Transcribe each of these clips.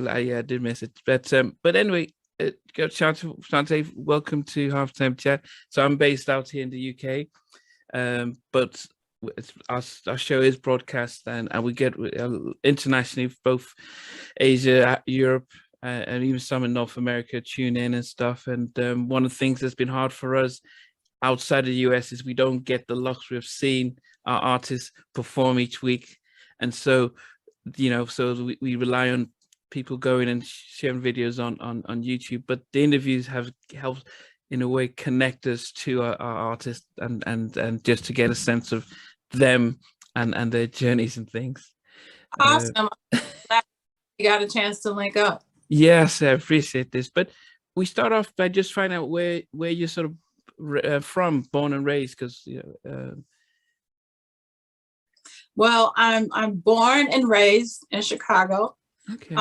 Yeah, I did miss it. But anyway, Chantay, welcome to Halftime Chat. So I'm based out here in the UK, but our show is broadcast and we get internationally, both Asia, Europe, and even some in North America tune in and stuff. And one of the things that's been hard for us outside of the US is we don't get the luxury of seeing our artists perform each week. And so, so we rely on people going and sharing videos on YouTube, but the interviews have helped in a way connect us to our artists and just to get a sense of them and their journeys and things. Awesome. Glad you got a chance to link up. Yes, I appreciate this. But we start off by just finding out where you're sort of from, born and raised, because well, I'm born and raised in Chicago. Okay.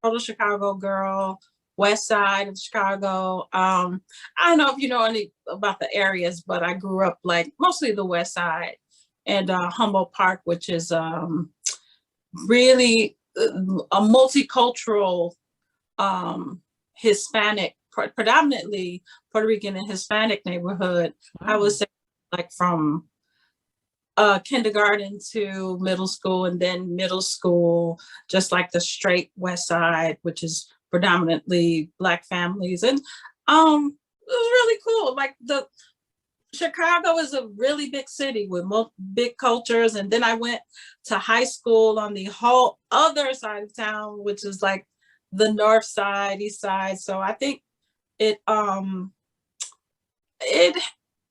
Total Chicago girl, west side of Chicago. I don't know if you know any about the areas, but I grew up like mostly the west side and Humboldt Park, which is really a multicultural Hispanic, predominantly Puerto Rican and Hispanic neighborhood. Wow. I would say like from kindergarten to middle school, and then middle school, just like the straight west side, which is predominantly Black families. And it was really cool. Like the Chicago is a really big city with big cultures. And then I went to high school on the whole other side of town, which is like the north side, east side. So I think it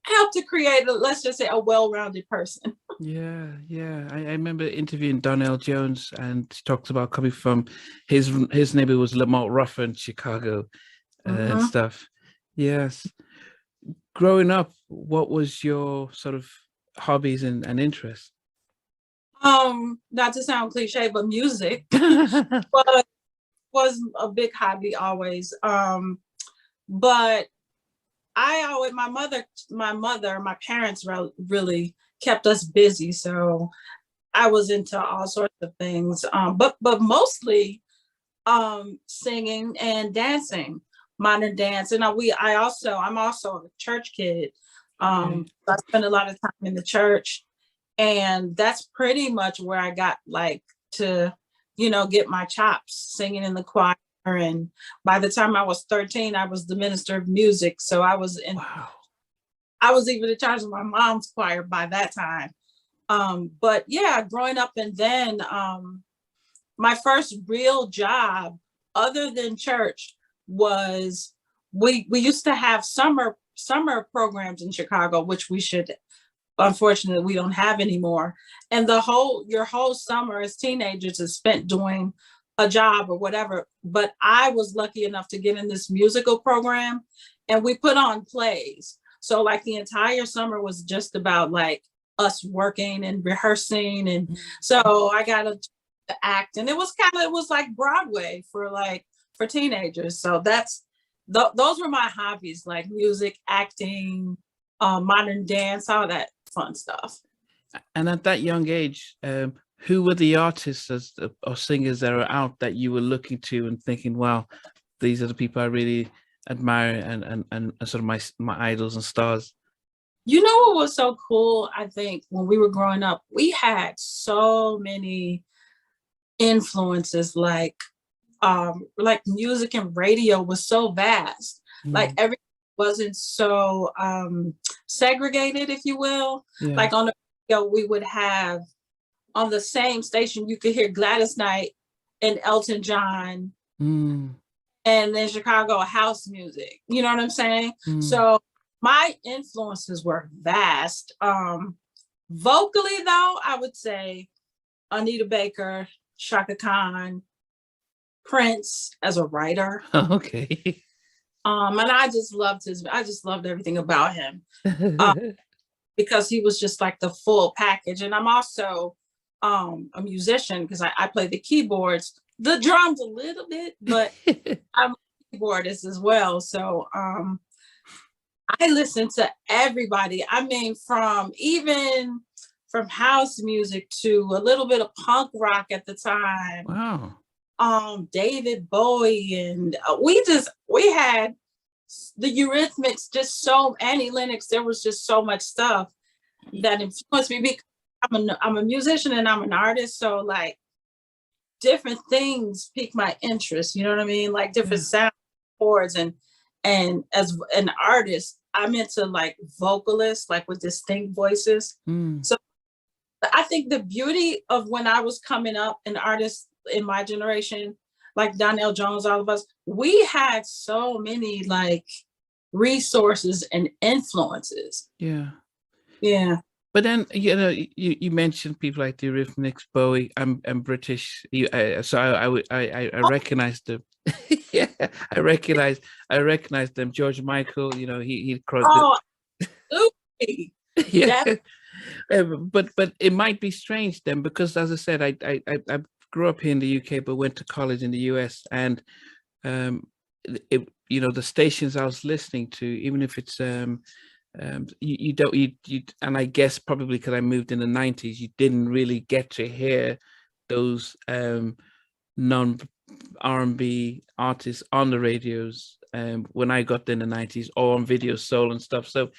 helped to create let's just say a well-rounded person. Yeah. I remember interviewing Donnell Jones, and he talks about coming from his neighbor was Lamont Ruffin in Chicago and stuff. Yes. Growing up, what was your sort of hobbies and interests? Not to sound cliche, but music was a big hobby always. But my parents really kept us busy. So I was into all sorts of things, but mostly singing and dancing, modern dance. And I'm also a church kid. I spent a lot of time in the church, and that's pretty much where I got like to, get my chops singing in the choir. And by the time I was 13, I was the minister of music. So I was I was even in charge of my mom's choir by that time. But yeah, growing up, and then my first real job other than church was we used to have summer programs in Chicago, which unfortunately we don't have anymore. And your whole summer as teenagers is spent doing a job or whatever. But I was lucky enough to get in this musical program, and we put on plays. So like the entire summer was just about like us working and rehearsing. And so I got to act, and it was like Broadway for teenagers. So those were my hobbies, like music, acting, modern dance, all that fun stuff. And at that young age, who were the artists or singers that are out that you were looking to and thinking, wow, these are the people I really admire and sort of my idols and stars? You know what was so cool? I think when we were growing up, we had so many influences, like music and radio was so vast. Like everything wasn't so segregated, if you will. Yeah. Like on the radio, we would have on the same station, you could hear Gladys Knight and Elton John, and then Chicago house music. You know what I'm saying? So my influences were vast. Vocally, though, I would say Anita Baker, Chaka Khan, Prince as a writer. Okay. And I just loved everything about him because he was just like the full package. And I'm also a musician because I play the keyboards, the drums a little bit, but I'm a keyboardist as well. So I listen to everybody. I mean, from house music to a little bit of punk rock at the time. Wow. David Bowie, and we had the Eurythmics, just so Annie Lennox. There was just so much stuff that influenced me because I'm a musician and I'm an artist, so like different things pique my interest. You know what I mean? Like different sound chords, and as an artist, I'm into like vocalists, like with distinct voices. So I think the beauty of when I was coming up, an artist in my generation, like Donnell Jones, all of us, we had so many like resources and influences. Yeah. But then you mentioned people like the Eurythmics, Bowie. I'm British, so I recognize them. Yeah, I recognize them. George Michael, he crossed. Absolutely. Yeah. But it might be strange then, because as I said, I grew up here in the UK but went to college in the US, and the stations I was listening to, even if it's you don't, and I guess probably because I moved in the 90s, you didn't really get to hear those non R&B artists on the radios when I got in the 90s, or on Video Soul and stuff. So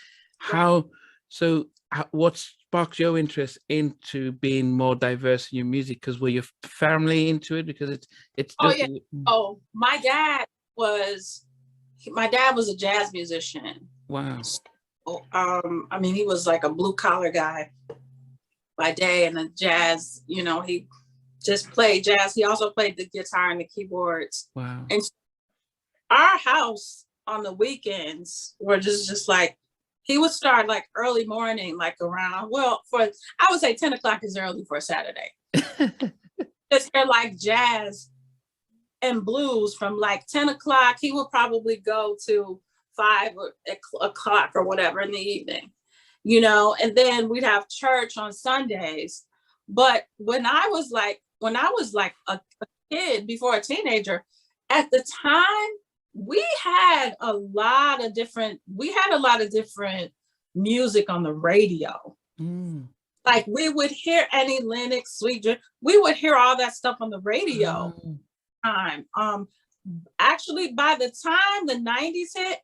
what sparked your interest into being more diverse in your music? Because were your family into it? Because it's my dad was a jazz musician. Wow. I mean, he was like a blue collar guy by day, and the jazz, he just played jazz. He also played the guitar and the keyboards. Wow. And our house on the weekends were just like, he would start like early morning, like around, I would say 10 o'clock is early for a Saturday. Just hear like jazz and blues from like 10 o'clock. He would probably go to 5 o'clock or whatever in the evening, and then we'd have church on Sundays. But when I was like a kid, before a teenager, at the time, we had a lot of different music on the radio. Like we would hear Annie Lennox, Sweet Dream. We would hear all that stuff on the radio. Actually, by the time the 90s hit,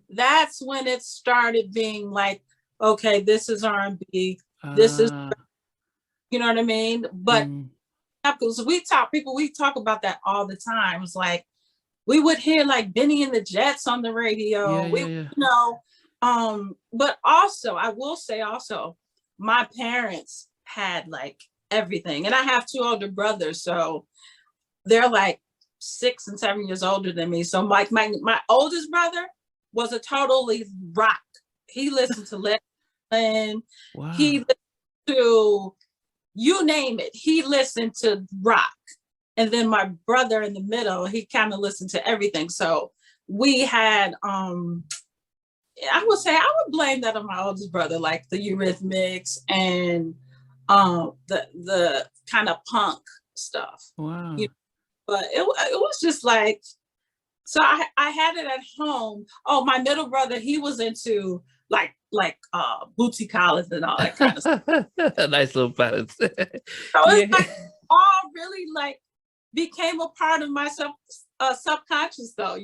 that's when it started being like, okay, this is R&B. This is, you know what I mean? But because we talk about that all the time. It's like, we would hear like Benny and the Jets on the radio. But also, I will say also, my parents had like everything. And I have 2 older brothers, so they're like 6 and 7 years older than me. So like my oldest brother was a totally rock. He listened to Led Zeppelin. Wow. He listened to, you name it, he listened to rock. And then my brother in the middle, he kind of listened to everything. So we had, I would blame that on my oldest brother, like the Eurythmics and the kind of punk stuff. Wow. But it was just like, so I had it at home. Oh, my middle brother, he was into like Bootsy Collins and all that kind of stuff. A nice little balance. So it's like all really like became a part of my subconscious, though,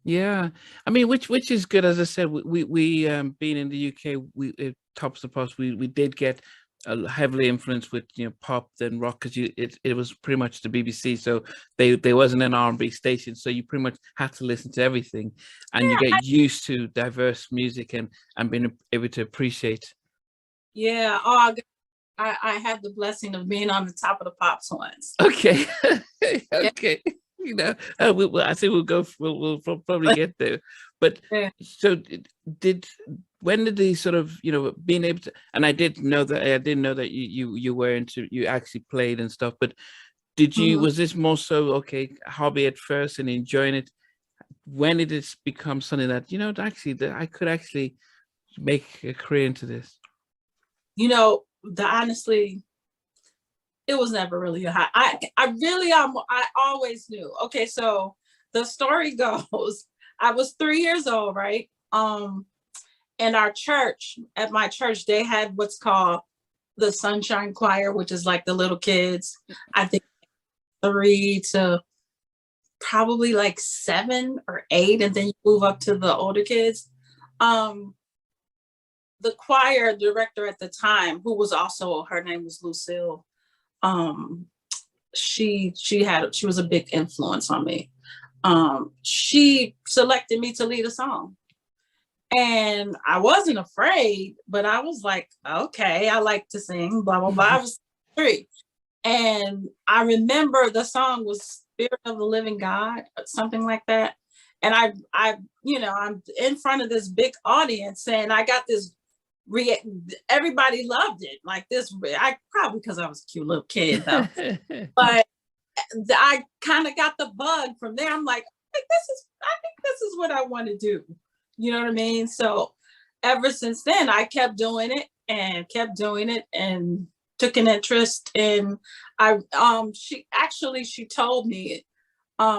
Yeah, I mean, which is good. As I said, we being in the UK, it tops the pops. We did get heavily influenced with pop then rock, because it was pretty much the BBC, so there wasn't an R&B station, so you pretty much had to listen to everything, and you get used to diverse music and being able to appreciate. Yeah. I had the blessing of being on the top of the pops once. Okay. Okay. I think we'll probably get there. But so when did the sort of, being able to, and I didn't know that you were into, you actually played and stuff, but did you, was this more so, okay, hobby at first and enjoying it? When did it become something that, that I could actually make a career into this? Honestly, it was never really a high. I always knew. Okay, so the story goes, I was 3 years old, right? And at my church, they had what's called the Sunshine Choir, which is like the little kids, I think 3 to probably like 7 or 8, and then you move up to the older kids. The choir director at the time, who was also, her name was Lucille, she was a big influence on me. She selected me to lead a song, and I wasn't afraid, but I was like, okay, I like to sing, blah blah blah. I was 3, and I remember the song was "Spirit of the Living God," or something like that. And I'm in front of this big audience, and I got this. Everybody loved it, like this. I probably because I was a cute little kid though, but I kind of got the bug from there. I'm like, I think this is what I want to do. You know what I mean? So ever since then, I kept doing it and took an interest in. She told me,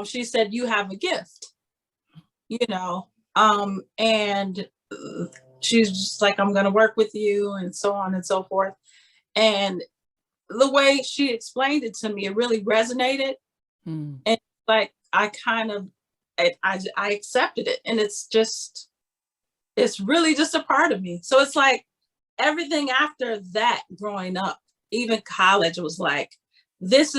she said, you have a gift, and she's just like, I'm going to work with you, and so on and so forth. And the way she explained it to me, it really resonated. And like, I accepted it. And it's really just a part of me. So it's like everything after that, growing up, even college, was like, this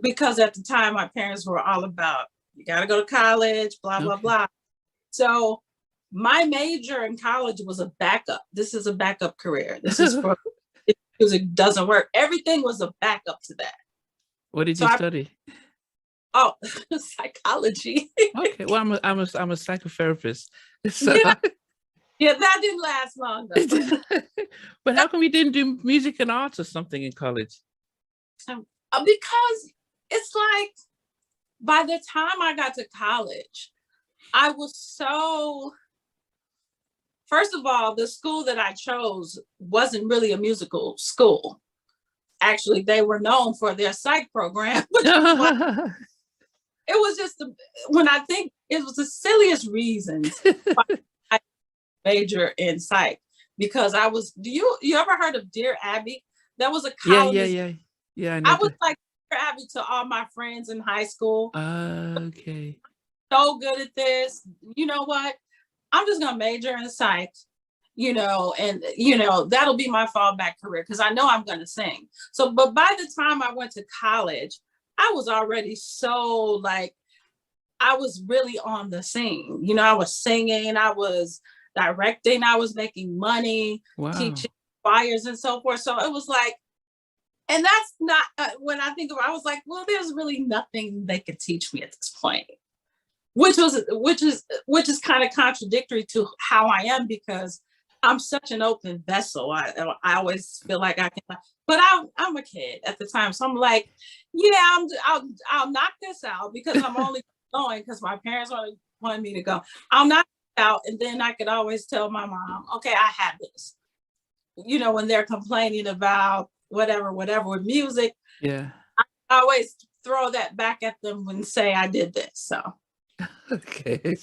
because at the time my parents were all about, you got to go to college, blah, blah, blah. So my major in college was a backup. This is a backup career. This is for if music doesn't work. Everything was a backup to that. What did you study? Psychology. Okay, well, I'm a psychotherapist. So. Yeah, that didn't last long though. But how come you didn't do music and arts or something in college? Because it's like, by the time I got to college, I was so. First of all, the school that I chose wasn't really a musical school. Actually, they were known for their psych program, which was why it was just, when I think it was the silliest reasons I major in psych, because I was, you ever heard of Dear Abby? That was a college. Yeah. I was like Dear Abby to all my friends in high school. Okay. So good at this. You know what? I'm just gonna major in psych, and that'll be my fallback career because I know I'm gonna sing. So, but by the time I went to college, I was already so like, I was really on the scene. I was singing, I was directing, I was making money, teaching choirs and so forth. So it was like, and that's not when I think of it, I was like, well, there's really nothing they could teach me at this point. Which is kind of contradictory to how I am, because I'm such an open vessel. I always feel like I can, but I'm a kid at the time, so I'm like, yeah, I'll knock this out because I'm only going because my parents wanted me to go. I'll knock it out, and then I could always tell my mom, okay, I have this. When they're complaining about whatever with music, yeah, I always throw that back at them and say I did this. So. Okay,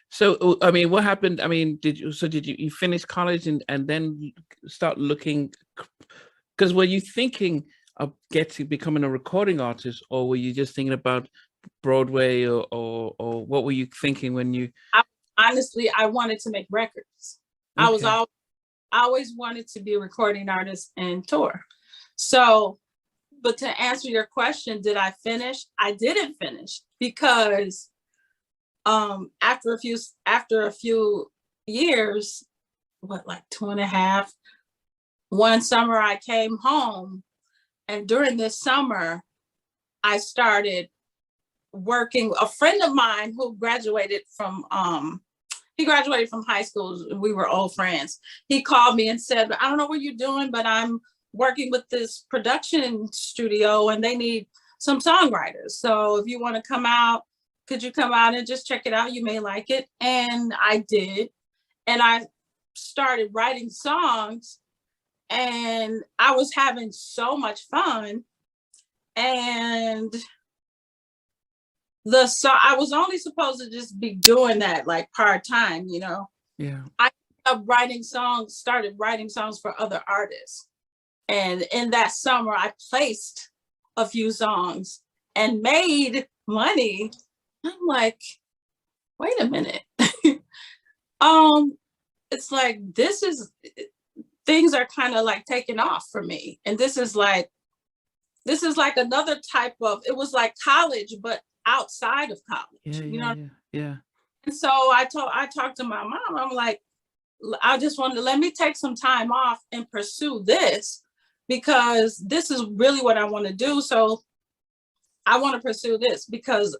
so I mean, what happened? I mean, did you finish college and then start looking? Because were you thinking of becoming a recording artist, or were you just thinking about Broadway, or what were you thinking when you? Honestly, I wanted to make records. Okay. I always wanted to be a recording artist and tour. So, but to answer your question, did I finish? I didn't finish because after a few years, like 2.5, one summer I came home, and during this summer I started working. A friend of mine who graduated from high school, we were old friends. He called me and said, I don't know what you're doing, but I'm working with this production studio and they need some songwriters. So if you want to come out, could you come out and just check it out? You may like it. And I did. And I started writing songs, and I was having so much fun. And I was only supposed to just be doing that like part-time, Yeah. I started writing songs for other artists. And in that summer, I placed a few songs and made money. I'm like, wait a minute. It's like, things are kind of like taking off for me. And this is like another type of, it was like college, but outside of college, Yeah. And so I talked to my mom. I'm like, I just wanted to let me take some time off and pursue this, because this is really what I want to do. So I want to pursue this because,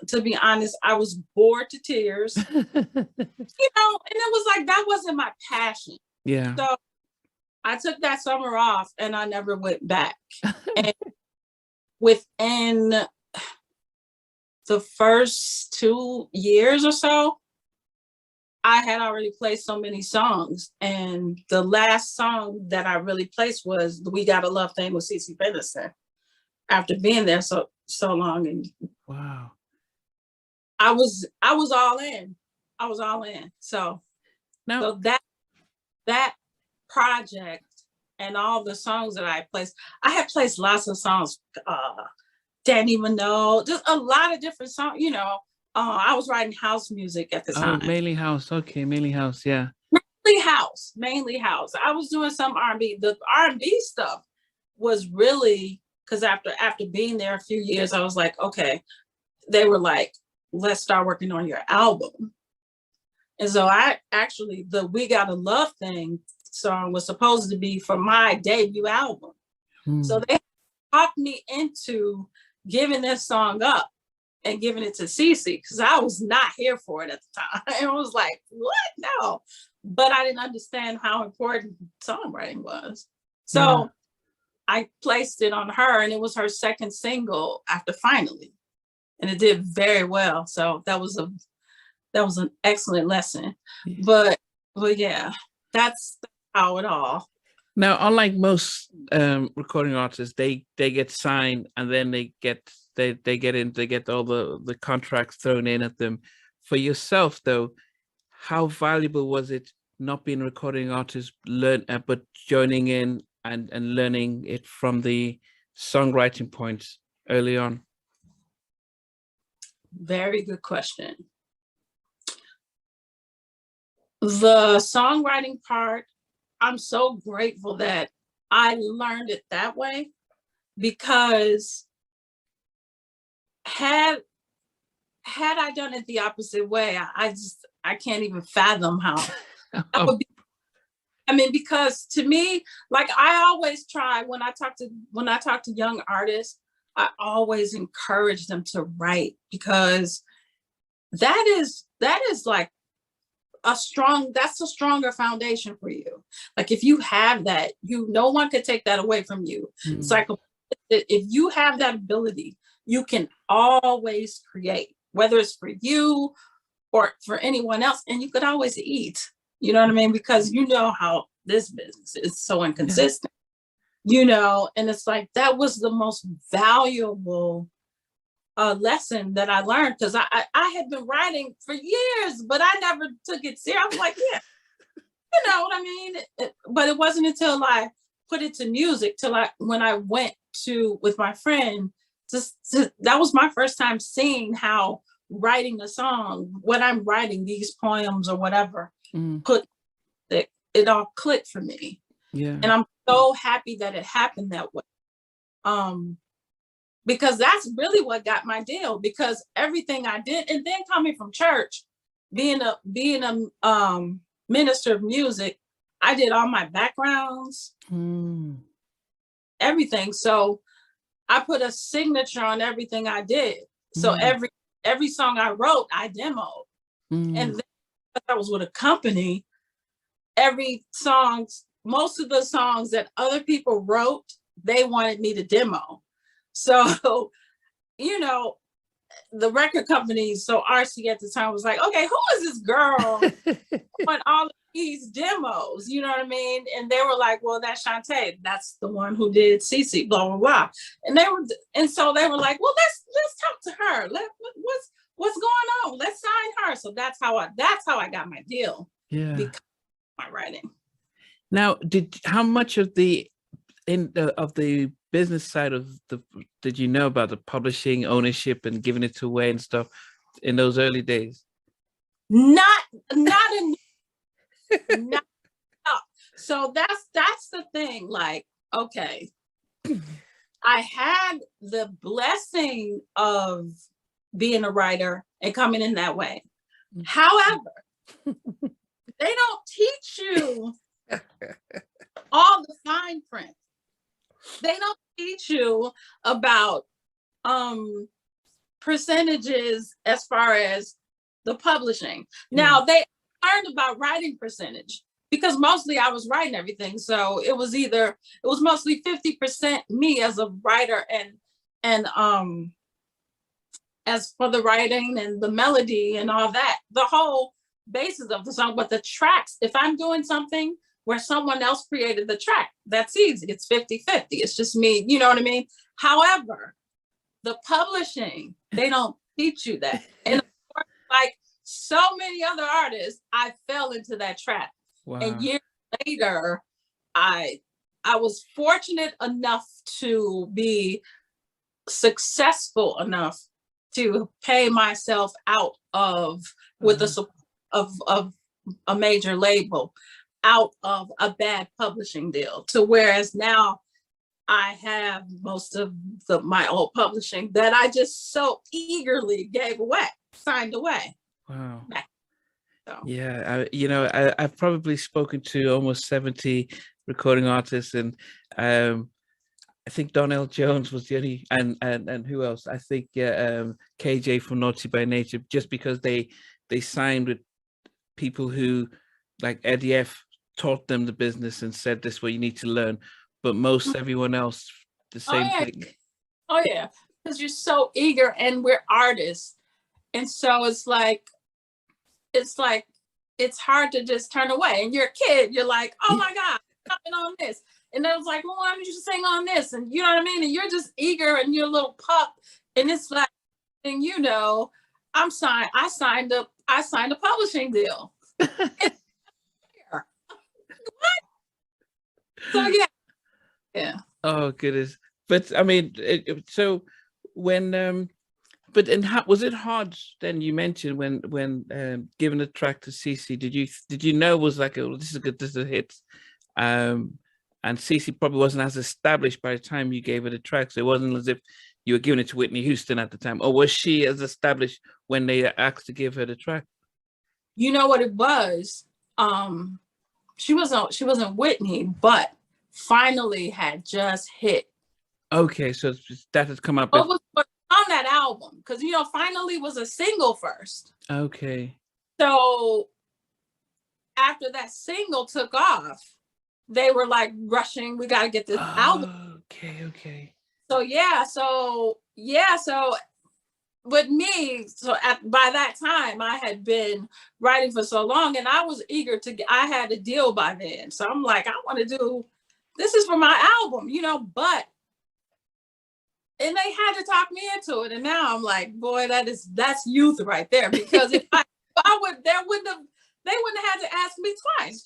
to be honest, I was bored to tears, and it was like, that wasn't my passion. Yeah. So I took that summer off and I never went back. And within the first 2 years or so, I had already placed so many songs. And the last song that I really placed was We Gotta Love Thing with CeCe Peniston. After being there so long, and wow, I was all in. I was all in. So that project and all the songs that I had placed lots of songs. Didn't even know, just a lot of different songs. I was writing house music at the time. Oh, mainly house. Okay, mainly house. Yeah. Mainly house. I was doing some R&B. The R&B stuff was really, because after being there a few years, I was like, okay, they were like, let's start working on your album. And so the We Gotta Love Thing song was supposed to be for my debut album. So they talked me into giving this song up and giving it to CeCe, because I was not here for it at the time. I was like, what? No. But I didn't understand how important songwriting was. So I placed it on her, and it was her second single after Finally. And it did very well. So that was an excellent lesson. But yeah, that's how it all. Now, unlike most recording artists, they get signed and then they get all the contracts thrown in at them. For yourself, though, how valuable was it not being a recording artist, but joining in and learning it from the songwriting points early on? Very good question. The songwriting part, I'm so grateful that I learned it that way, because had I done it the opposite way, I can't even fathom how that would be. I mean, because to me, like, I always try when I talk to young artists, I always encourage them to write, because that is like that's a stronger foundation for you. Like, if you have that, no one could take that away from you. It's like, if you have that ability, you can always create, whether it's for you or for anyone else, and you could always eat. You know what I mean? Because you know how this business is so inconsistent, and it's like, that was the most valuable lesson that I learned, because I had been writing for years, but I never took it serious. I was like, yeah, you know what I mean? But it wasn't until I put it to music, when I went with my friend, that was my first time seeing how writing a song, what I'm writing, these poems or whatever, it all clicked for me. Yeah. And I'm so happy that it happened that way. Because that's really what got my deal, because everything I did, and then coming from church, being a minister of music, I did all my backgrounds, everything. So I put a signature on everything I did. So every song I wrote, I demoed. And then I was with a company, most of the songs that other people wrote, they wanted me to demo. So, the record company, so RC at the time was like, okay, who is this girl on all of these demos? You know what I mean? And they were like, well, that's Chantay. That's the one who did CeCe, blah, blah, blah. And so they were like, well, let's talk to her. What's going on? Let's sign her. So that's how I got my deal. Yeah. Because of my writing. Now, how much of the business side of did you know about the publishing ownership and giving it away and stuff in those early days? Not in not so that's the thing. Like, okay, I had the blessing of being a writer and coming in that way. However, they don't teach you all the fine print. They don't teach you about percentages as far as the publishing. Now they learned about writing percentage because mostly I was writing everything. So it was mostly 50% me as a writer and as for the writing and the melody and all that, the whole basis of the song. But the tracks, if I'm doing something where someone else created the track, that's easy. It's 50-50. It's just me, you know what I mean? However, the publishing, they don't teach you that. And like so many other artists, I fell into that trap. Wow. And years later, I was fortunate enough to be successful enough to pay myself out of with the support of a major label, out of a bad publishing deal, to whereas now I have most of my old publishing that I just so eagerly gave away, signed away. Wow. So. Yeah, I've probably spoken to almost 70 recording artists, and I think Donnell Jones was the only, and who else? I think KJ from Naughty by Nature, just because they signed with people who, like Eddie F, taught them the business and said this is what you need to learn. But most everyone else, the same thing. Oh yeah, because you're so eager, and we're artists, and so it's like it's hard to just turn away. And you're a kid, you're like, oh my God, I'm coming on this. And then it's like, well, why don't you sing on this? And you know what I mean? And you're just eager and you're a little pup. And it's like, and you know, I signed a publishing deal. What? So yeah. Oh goodness. But I mean, so when but and how was it hard then? You mentioned when giving a track to Cece, did you know it was like, oh, this is a hit? And Cece probably wasn't as established by the time you gave her the track. So it wasn't as if you were giving it to Whitney Houston at the time. Or was she as established when they asked to give her the track? You know what it was? She wasn't Whitney, but Finally had just hit. Okay, so that has come up. What was on that album? Because, you know, Finally was a single first. Okay. So after that single took off, they were like rushing, we got to get this album. Okay. So with me, by that time I had been writing for so long, and I was eager to get, I had a deal by then. So I'm like, I want to do, this is for my album, you know, and they had to talk me into it. And now I'm like, boy, that's youth right there. Because if they wouldn't have had to ask me twice.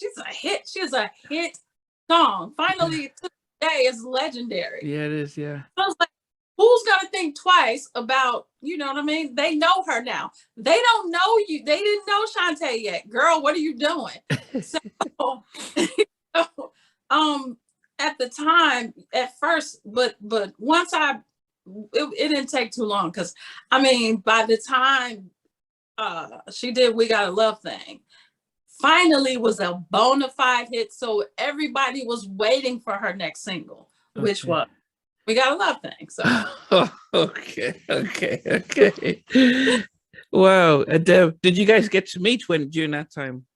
She's a hit song. Finally, today is legendary. Yeah, it is. Yeah. So I was like, who's gonna think twice about, you know what I mean? They know her now. They don't know you. They didn't know Chantay yet. Girl, what are you doing? So, at the time, at first, but once it didn't take too long, because I mean, by the time she did We Got a Love Thing, Finally was a bona fide hit. So everybody was waiting for her next single, which was We Got a Love Thing. So okay. Wow. And did you guys get to meet during that time?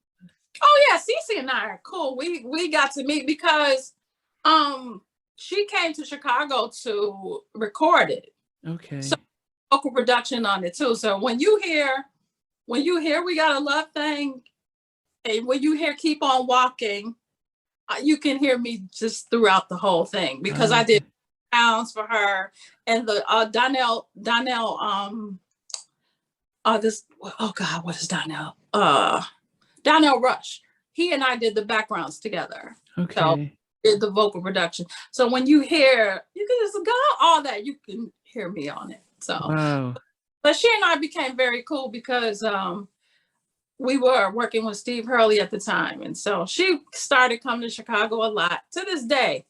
Oh yeah, Cece and I are cool. We got to meet because she came to Chicago to record it. Okay. So local production on it too. So when you hear We Got a Love Thing, and when you hear Keep On Walking, you can hear me just throughout the whole thing, because I did sounds for her and the Donnell what is Donnell? Donnell Rush. He and I did the backgrounds together. Okay. So did the vocal production. So when you hear, you can just go all that, you can hear me on it. So, Wow. but she and I became very cool because we were working with Steve Hurley at the time. And so she started coming to Chicago a lot. To this day,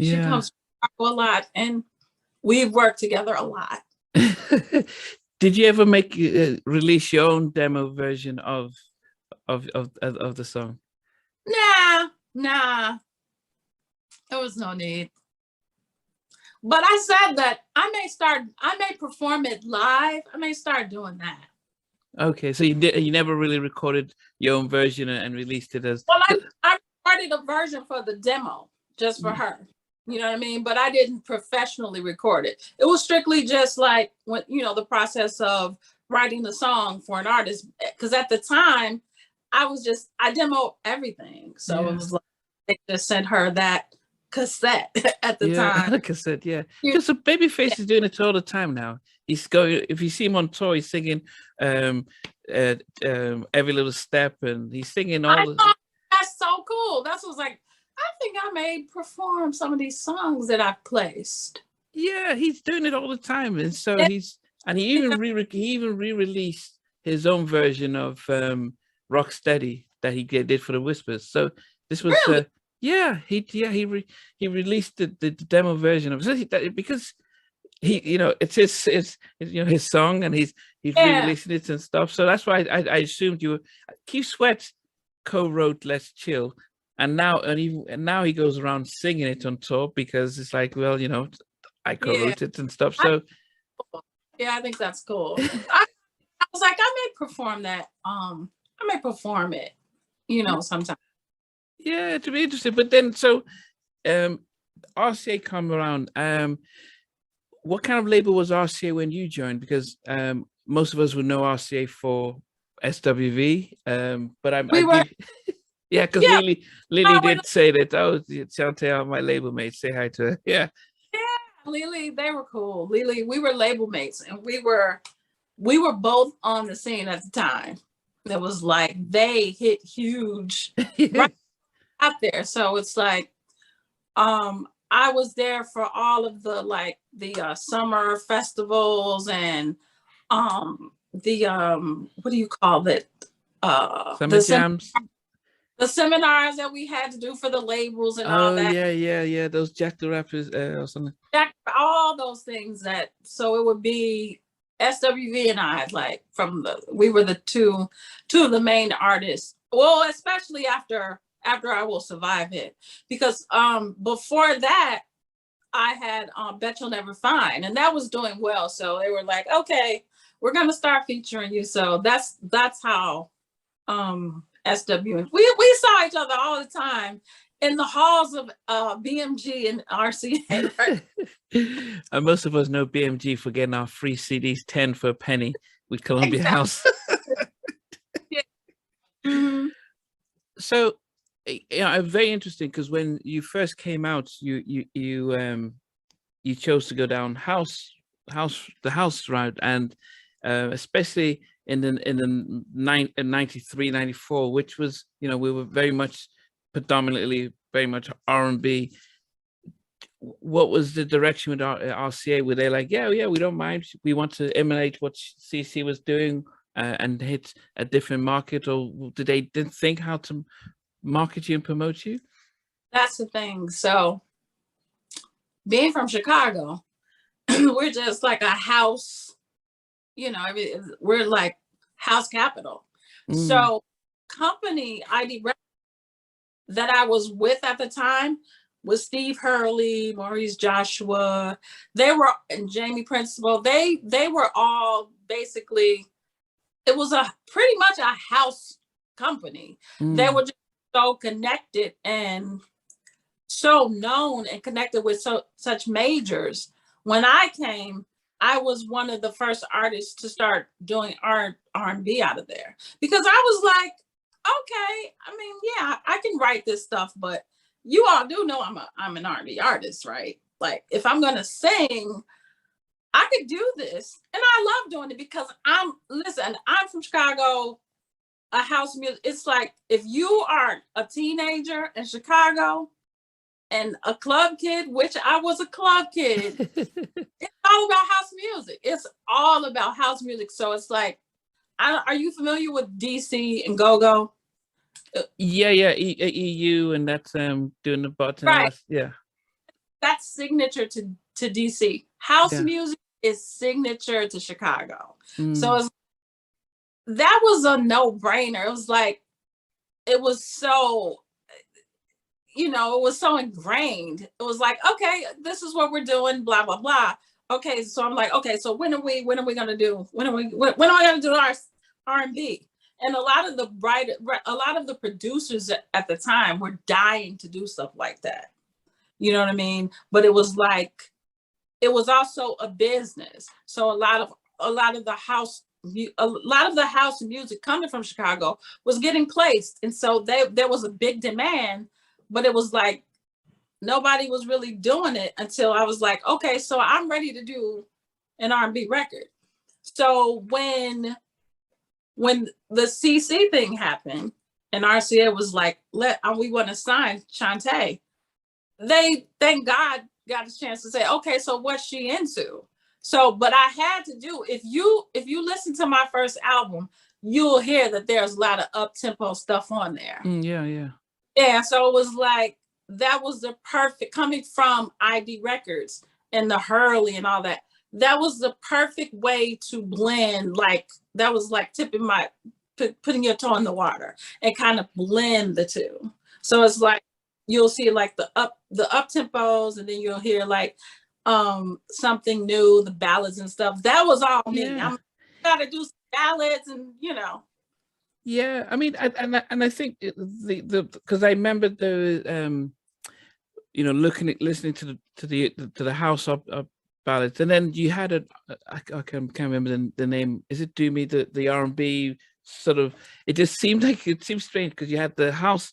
she Yeah. comes to Chicago a lot, and we've worked together a lot. Did you ever release your own demo version of the song? Nah, there was no need. But I said that I may perform it live. I may start doing that. Okay, so you never really recorded your own version and released it as. Well, I recorded a version for the demo just for her. You know what I mean? But I didn't professionally record it. It was strictly just like when, the process of writing the song for an artist. Because at the time, I demoed everything. So it was like they just sent her that cassette at the time. Cassette, yeah. Because the Babyface is doing it all the time now. He's going, if you see him on tour, he's singing Every Little Step, and he's singing all the. That's so cool. That's what's like. I think I may perform some of these songs that I've placed. Yeah, he's doing it all the time, and so he even re-released his own version of Rocksteady that he did for the Whispers. So this was really? He released the demo version of it because it's his song, and he's re-releasing it and stuff. So that's why I assumed you were. Keith Sweat co-wrote Let's Chill. And now he goes around singing it on tour because it's like, well, I co-wrote it and stuff. So I think that's cool. I was like, I may perform that. I may perform it, sometime. Yeah, it'd be interesting. But then, so RCA come around. What kind of label was RCA when you joined? Because most of us would know RCA for SWV. But yeah, because Lily did say that. Oh, Chantay, my label mate. Say hi to her. Yeah, Lily, they were cool. Lily, we were label mates, and we were both on the scene at the time. It was like they hit huge right out there. So it's like, I was there for all of the summer festivals and what do you call it? Summer jams. The seminars that we had to do for the labels and all that. Yeah. Those Jack the Rappers or something. All those things so it would be SWV and I, we were the two of the main artists. Well, especially after I Will Survive hit, because before that I had Betcha'll Never Find, and that was doing well. So they were like, okay, we're gonna start featuring you. So that's how SW. We saw each other all the time in the halls of BMG and RCA. Right? And most of us know BMG for getting our free CDs 10 for a penny with Columbia House. Yeah. Mm-hmm. So, very interesting because when you first came out, you chose to go down the house route, and especially in the 93, 94, which was, we were predominantly very much R&B. What was the direction with RCA? Were they like, yeah, we don't mind, we want to emulate what CC was doing and hit a different market, or did they didn't think how to market you and promote you? That's the thing. So being from Chicago, we're just like a house, we're like house capital. So company ID that I was with at the time was Steve Hurley, Maurice Joshua, and Jamie Principal. They were all basically, it was pretty much a house company. They were just so connected and so known and connected with such majors. When I came, I was one of the first artists to start doing R&B out of there, because I was like, okay, I mean, yeah, I can write this stuff, but you all do know I'm an R&B artist, right? Like, if I'm gonna sing, I could do this, and I love doing it because I'm from Chicago. A house music, it's like if you are a teenager in Chicago and a club kid, which I was a club kid. It's all about house music. It's all about house music. So it's like, are you familiar with DC and Go-Go? Yeah, EU, and that's doing the button. Right. Yeah. That's signature to DC. House Yeah. music is signature to Chicago. Mm. So that was a no-brainer. It was like, it was so, it was so ingrained. It was like, okay, this is what we're doing, blah, blah, blah. Okay, so I'm like, okay, so when are we gonna do, when am I gonna do our R&B? And a lot of the producers at the time were dying to do stuff like that. You know what I mean? But it was like, it was also a business. So a lot of the house music coming from Chicago was getting placed. And so there was a big demand, but it was like, nobody was really doing it until I was like, okay, so I'm ready to do an R&B record. So when the CC thing happened and RCA was like, we want to sign Chantay, they, thank God, got a chance to say, okay, so what's she into? So, but I had to do, if you listen to my first album, you'll hear that there's a lot of up-tempo stuff on there. Yeah, so it was like, that was the perfect, coming from ID Records and the Hurley and all that, that was the perfect way to blend, like, that was like putting your toe in the water and kind of blend the two. So it's like, you'll see like the up tempos, and then you'll hear like something new, the ballads and stuff. That was all me. I'm gotta do some ballads, and Yeah, I mean, I think the because I remember the listening to the house of ballads, and then you had I can't remember the name. Is it Do Me, the R&B sort of? It just seemed strange because you had the house,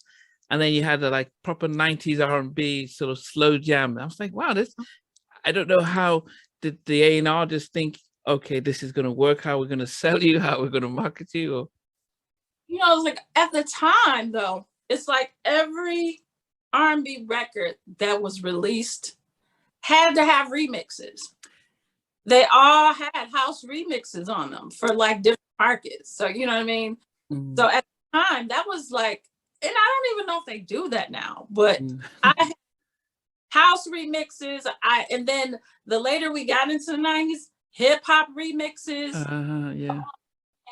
and then you had the like proper 90s R&B sort of slow jam. I was like, wow, I don't know how did the A&R just think, okay, this is going to work, how we're going to sell you, how we're going to market you? Or... it was like, at the time though, it's like every R&B record that was released had to have remixes. They all had house remixes on them for like different markets. So, you know what I mean? Mm. So at the time, that was like, and I don't even know if they do that now, but I had house remixes. And then the later we got into the 90s, HipHop remixes. Yeah.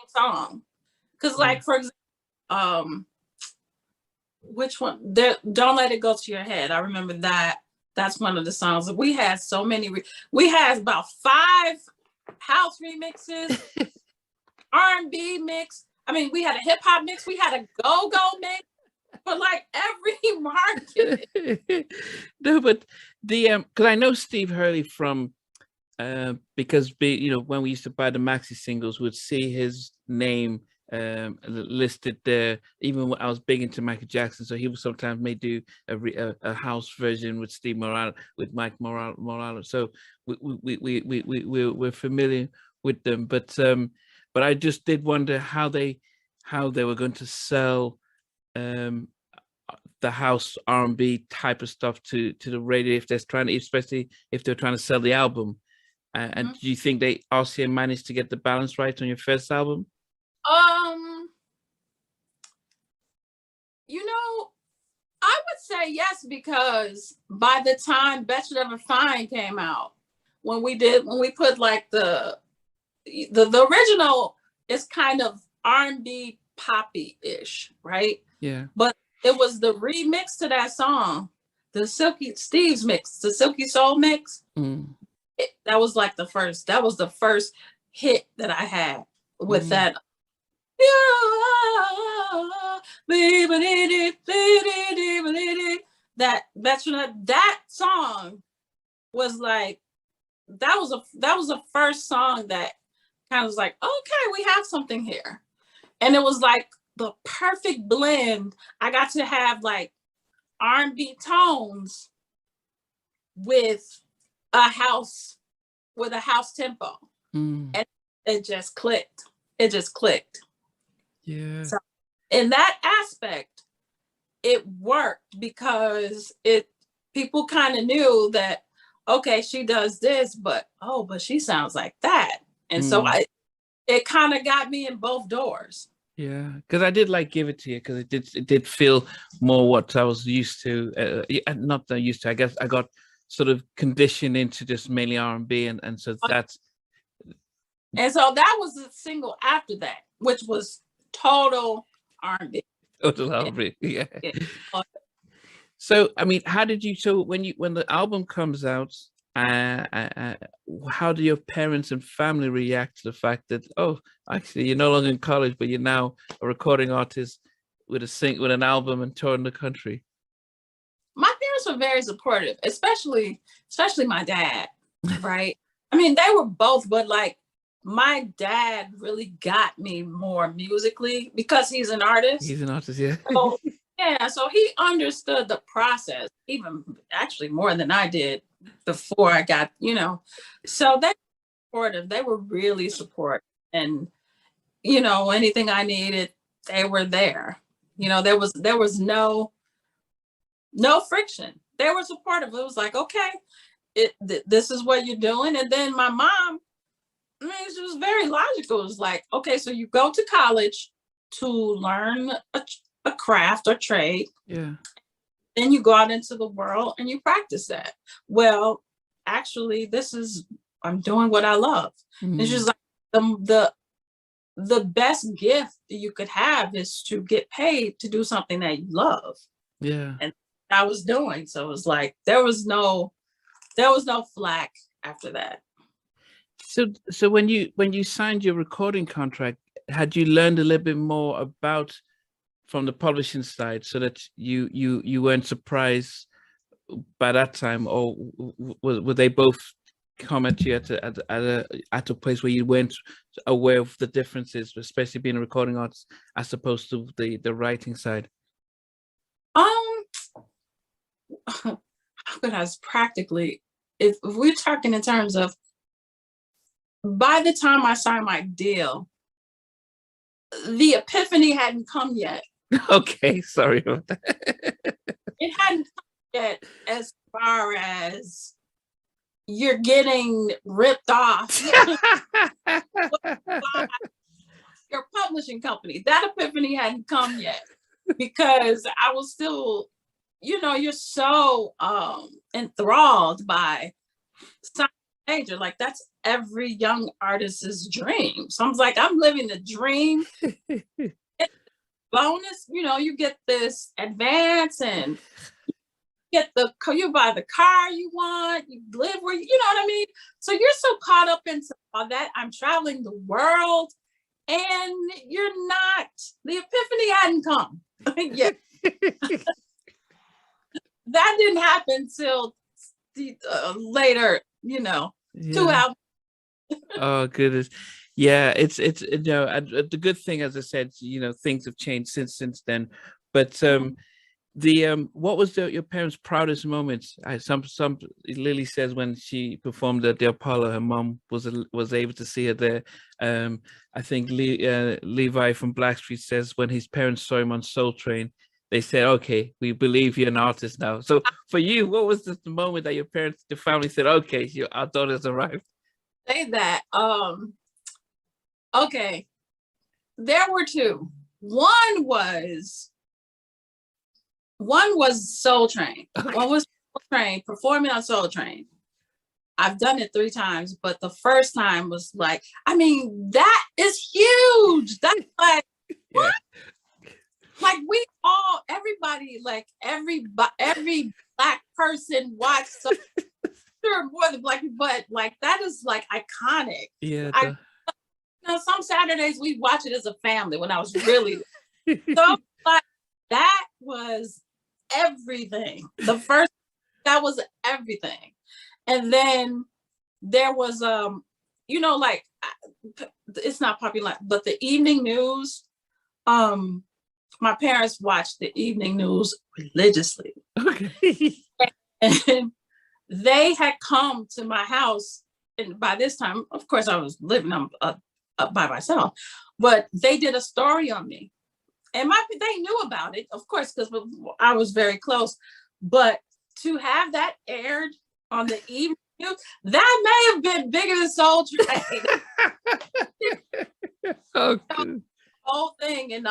Song. Because like, for example, which one? Don't Let It Go to Your Head. I remember that. That's one of the songs. We had so many. We had about 5 house remixes, R&B mix. I mean, we had a hip hop mix. We had a go-go mix for like every market. No, but the because I know Steve Hurley from because when we used to buy the maxi singles, we'd see his name listed there. Even when I was big into Michael Jackson, so he would sometimes may do a house version with Steve Morales, with Mike Morales. So we're familiar with them, but I just did wonder how they were going to sell the house R&B type of stuff to the radio, if they're trying to, especially if they're trying to sell the album. And do you think RCA managed to get the balance right on your first album? I would say yes, because by the time Betch'll Never Find came out, when we put like the original is kind of R&B poppy-ish, right? Yeah. But it was the remix to that song, the Silky Steve's mix, the Silky Soul mix. That was like the first hit that I had with that. That song was like, that was the first song that kind of was like, okay, we have something here. And it was like the perfect blend. I got to have like R&B tones with a house tempo. And it just clicked. Yeah. So in that aspect, it worked because it people kind of knew that, okay, she does this, but she sounds like that. And so it kind of got me in both doors. Yeah, because I did like Give It to You because it did feel more what I was used to. Not that used to. I guess I got sort of conditioned into just mainly R&B, and so that's. And so that was a single after that, which was total R&B. Total R&B, yeah. So I mean, how did you? So when the album comes out, how do your parents and family react to the fact that, oh, actually you're no longer in college, but you're now a recording artist with an album and touring the country? My parents were very supportive, especially my dad, right? I mean, they were both, but like my dad really got me more musically because he's an artist. He's an artist, yeah. So, yeah, so he understood the process, even actually more than I did before I got, so they were supportive. They were really supportive. And, anything I needed, they were there. There was no friction. They were supportive. It was like, okay, this is what you're doing. And then my mom, I mean, it was very logical. It was like, okay, so you go to college to learn a craft or trade. Yeah. Then you go out into the world and you practice that. Well, actually, I'm doing what I love. It's just like the best gift that you could have is to get paid to do something that you love. Yeah. And I was doing. So it was like, there was no flack after that. So when you signed your recording contract, had you learned a little bit more about from the publishing side so that you weren't surprised by that time, or were they both come at you at a place where you weren't aware of the differences, especially being a recording artist as opposed to the writing side? Because practically, if we're talking in terms of, by the time I signed my deal, the epiphany hadn't come yet. Okay, sorry about that. It hadn't come yet as far as you're getting ripped off. Your publishing company. That epiphany hadn't come yet because I was still, you're so enthralled by something major. Like that's every young artist's dream. So I'm like, I'm living the dream. Bonus, you get this advance and you buy the car you want, you live where you know what I mean? So you're so caught up into all that. I'm traveling the world and you're not, the epiphany hadn't come yet. That didn't happen till later, Yeah. 2 albums. Oh goodness. Yeah, it's the good thing, as I said, things have changed since then. But what was your parents' proudest moment? Some Lily says when she performed at the Apollo, her mom was able to see her there. I think Levi from Blackstreet says when his parents saw him on Soul Train, they said, okay, we believe you're an artist now. So for you, what was the moment that your parents, the family said, okay, our daughter's arrived? Say that. Okay, there were two. One was Soul Train. Okay. One was Soul Train, performing on Soul Train. I've done it 3 times, but the first time was like, I mean, that is huge. That's like, what? Like everybody, like every Black person watched sure more than Black people, but like that is like iconic. Yeah. Some Saturdays we watch it as a family when I was really so like that was everything. The first, that was everything. And then there was like it's not popular, but the evening news, my parents watched the evening news religiously. Okay. And they had come to my house, and by this time, of course, I was living by myself, but they did a story on me, and they knew about it, of course, because I was very close. But to have that aired on the evening news, that may have been bigger than Soul Train. Oh, The whole thing. And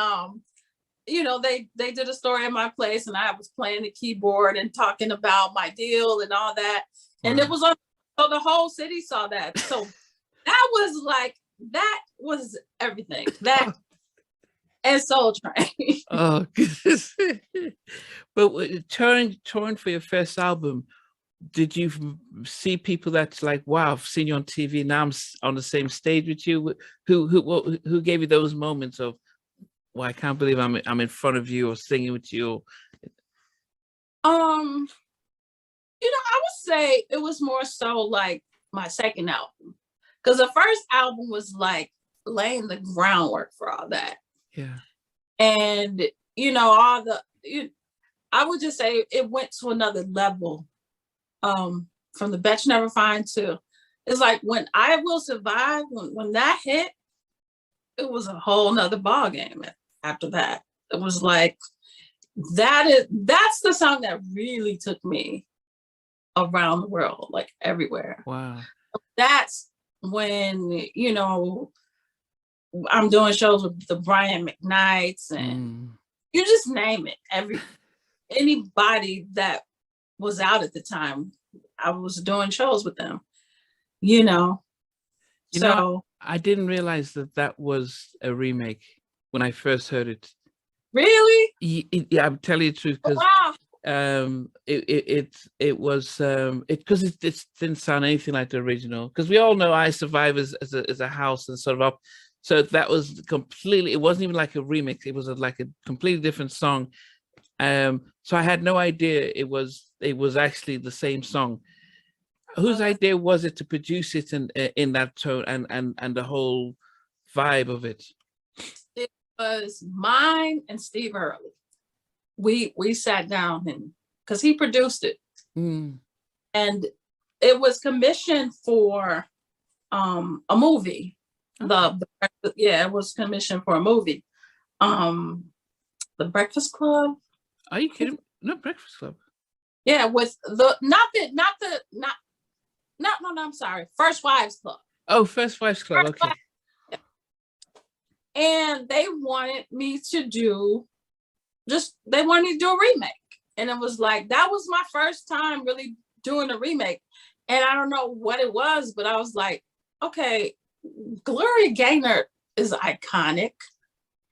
you know, they did a story in my place, and I was playing the keyboard and talking about my deal and all that. wow. And it was on, so the whole city saw that. So that was everything. That and Soul Train. Oh, goodness. But touring for your first album, did you see people that's like, wow, I've seen you on TV, now I'm on the same stage with you? Who gave you those moments of, well, I can't believe I'm in front of you or singing with you? You know, I would say it was more so like my second album, because the first album was like laying the groundwork for all that. Yeah. And you know, I would just say it went to another level. From the Betch'll Never Find to, it's like when I Will Survive, when that hit, it was a whole nother ball game after that. It was like that's the song that really took me around the world, like everywhere. Wow. That's when, you know, I'm doing shows with the Brian McKnights and you just name it. Anybody that was out at the time, I was doing shows with them, you know. You know, I didn't realize that was a remake when I first heard it. Really? Yeah, I'm telling you the truth, because it was because it didn't sound anything like the original, because we all know I Survive as a house and sort of up. So that was completely, it wasn't even like a remix, it was like a completely different song. So I had no idea it was actually the same song. Whose idea was it to produce it in that tone and the whole vibe of it? It was mine and Steve Early. We sat down, and because he produced it, and it was commissioned for a movie. It was commissioned for a movie. The Breakfast Club. Are you kidding? No, Breakfast Club. Yeah, with I'm sorry. First Wives Club. Oh, First Wives Club. Okay. And they wanted me to do a remake. And it was like, that was my first time really doing a remake. And I don't know what it was, but I was like, okay, Gloria Gaynor is iconic.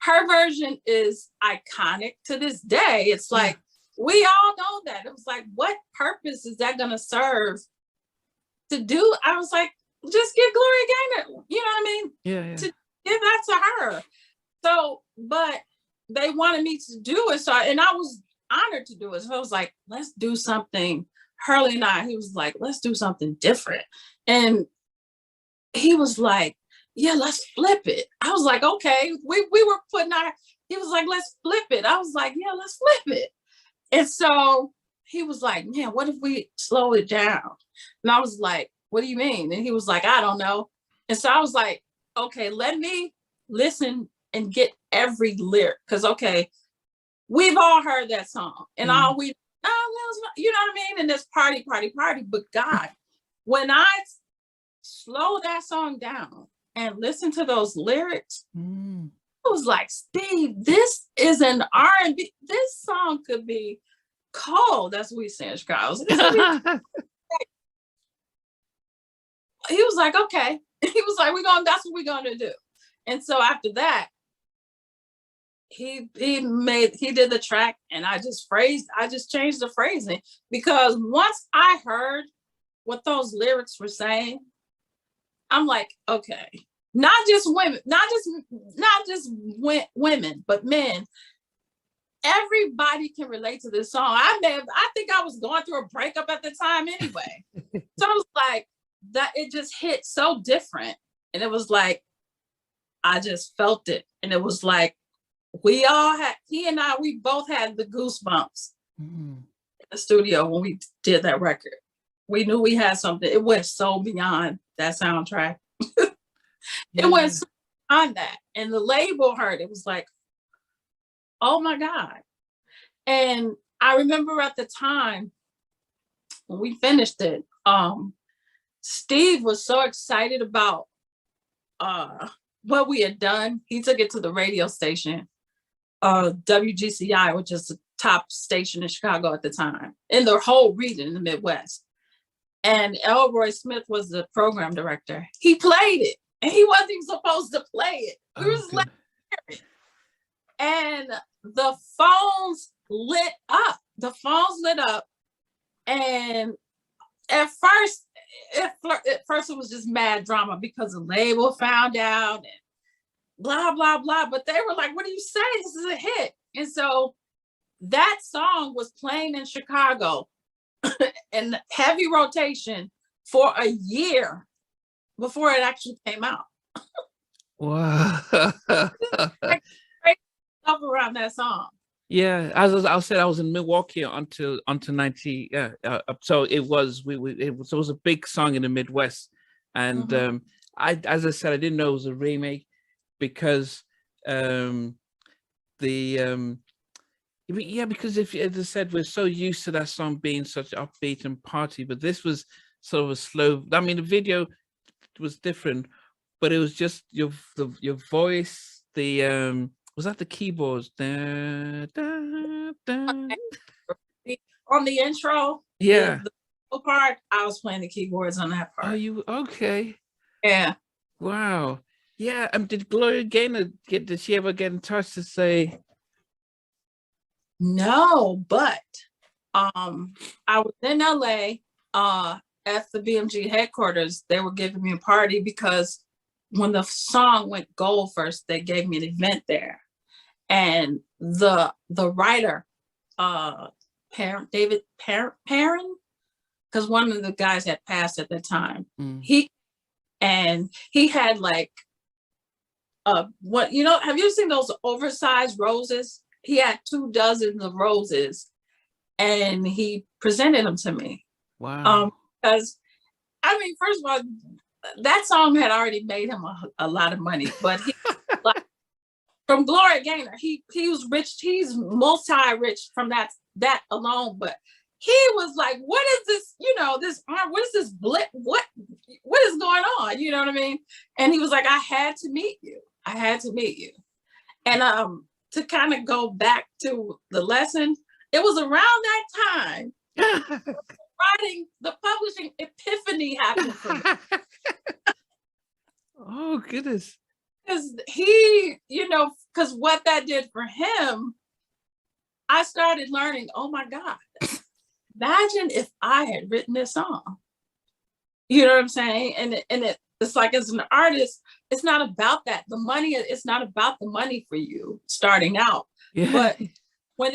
Her version is iconic to this day. It's like, we all know that. It was like, what purpose is that going to serve to do? I was like, just get Gloria Gaynor, you know what I mean? Yeah. To give that to her. So, but they wanted me to do it. And I was honored to do it. So I was like, let's do something. Hurley and I, he was like, let's do something different. And he was like, yeah, let's flip it. I was like, okay. We were he was like, let's flip it. I was like, yeah, let's flip it. And so he was like, man, what if we slow it down? And I was like, what do you mean? And he was like, I don't know. And so I was like, okay, let me listen and get every lyric. Because, okay, we've all heard that song. And all we, you know what I mean? And this party. But God, when I slow that song down and listen to those lyrics, I was like, Steve, this is an R&B. This song could be cold. That's what we say in Chicago. He was like, okay. He was like, that's what we're gonna do. And so after that, he did the track, and I just changed the phrasing, because once I heard what those lyrics were saying, I'm like, okay, not just women, women, but men. Everybody can relate to this song. I think I was going through a breakup at the time anyway. So I was like, that it just hit so different. And it was like, I just felt it. And it was like, he and I, we both had the goosebumps in the studio when we did that record. We knew we had something. It went so beyond that soundtrack. It went so beyond that. And the label heard it, was like, oh my God. And I remember at the time, when we finished it, Steve was so excited about what we had done. He took it to the radio station, WGCI, which is the top station in Chicago at the time, in the whole region in the Midwest. And Elroy Smith was the program director. He played it, and he wasn't even supposed to play it. We were just like, and the phones lit up. The phones lit up, and at first it was just mad drama because the label found out and blah blah blah. But they were like, "What are you saying? This is a hit." And so that song was playing in Chicago in heavy rotation for a year before it actually came out. Wow. Great stuff around that song. Yeah, as I said, I was in Milwaukee until 90. Yeah, so it was it was a big song in the Midwest, and as I said, I didn't know it was a remake because because as I said, we're so used to that song being such upbeat and party, but this was sort of a slow. I mean, the video was different, but it was just your voice, the was that the keyboards? Da, da, da. On the intro, Yeah, the part, I was playing the keyboards on that part. Are you okay? Yeah. Wow. Yeah. Did Gloria Gaynor did she ever get in touch to say? No, but I was in LA at the BMG headquarters. They were giving me a party because when the song went gold first, they gave me an event there. And the writer, David Perrin, because one of the guys had passed at the time. He had like have you seen those oversized roses? He had 2 dozen of roses, and he presented them to me. Wow. Because I mean, first of all, that song had already made him a lot of money, but he like from Gloria Gaynor, he was rich. He's multi-rich from that alone. But he was like, "What is this? This arm? What is this blip? What is going on? You know what I mean?" And he was like, "I had to meet you. I had to meet you." And to kind of go back to the lesson, it was around that time writing the publishing epiphany happened for me. Oh goodness. Because because what that did for him, I started learning, oh my God, imagine if I had written this song. You know what I'm saying? And it's like, as an artist, it's not about that. The money, it's not about the money for you starting out. Yeah. But when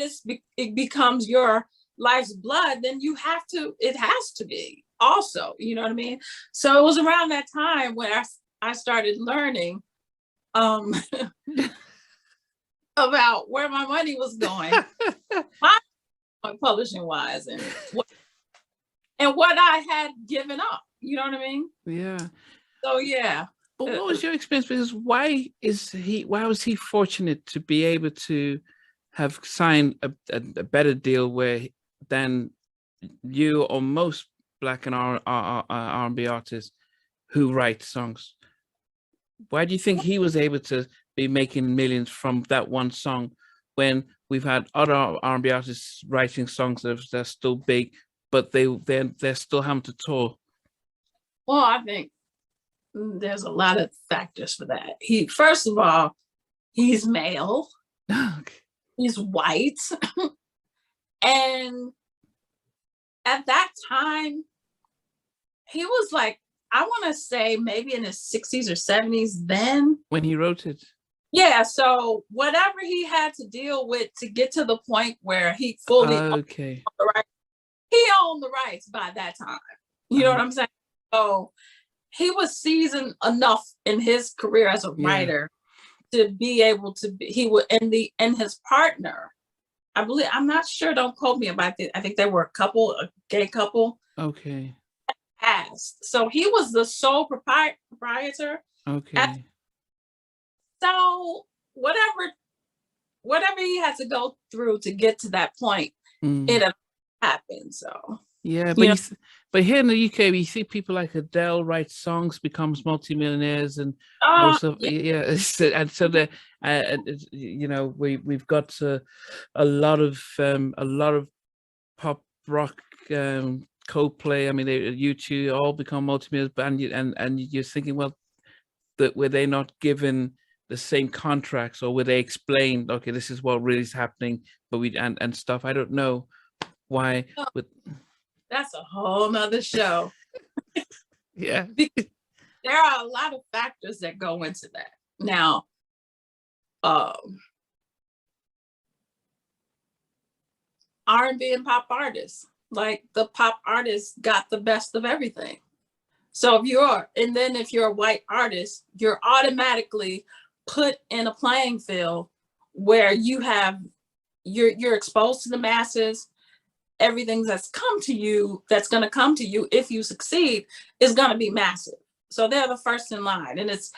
it becomes your life's blood, then it has to be also, you know what I mean? So it was around that time when I started learning about where my money was going, publishing wise, and what I had given up. You know what I mean? Yeah. So yeah. But what was your experience? Because why was he fortunate to be able to have signed a better deal than you or most Black and R&B artists who write songs? Why do you think he was able to be making millions from that one song when we've had other R&B artists writing songs that are still big, but they're still having to tour? Well, I think there's a lot of factors for that. First of all, he's male. He's white. And at that time, he was like, I want to say maybe in his 60s or 70s then. When he wrote it. Yeah, so whatever he had to deal with to get to the point where he fully owned the rights, he owned the rights by that time. You know what I'm saying? So he was seasoned enough in his career as a writer to be able to and his partner, I believe, I'm not sure, don't quote me about it. I think they were a gay couple. Okay. Passed. So he was the sole proprietor. Okay. So whatever he had to go through to get to that point, it happened. So Yeah, You know, but here in the UK, we see people like Adele write songs, becomes multimillionaires, and most of yeah, and so you know, we've got a lot of pop rock, Coldplay. I mean, you two all become multimillionaires, but and you're thinking, well, that were they not given the same contracts, or were they explained, okay, this is what really is happening, but we and stuff. I don't know why. With that's a whole nother show. yeah. There are a lot of factors that go into that. Now, um, R&B and pop artists, like the pop artists got the best of everything. So if you're a white artist, you're automatically put in a playing field where you're exposed to the masses. Everything that's going to come to you if you succeed is going to be massive. So they're the first in line, and it's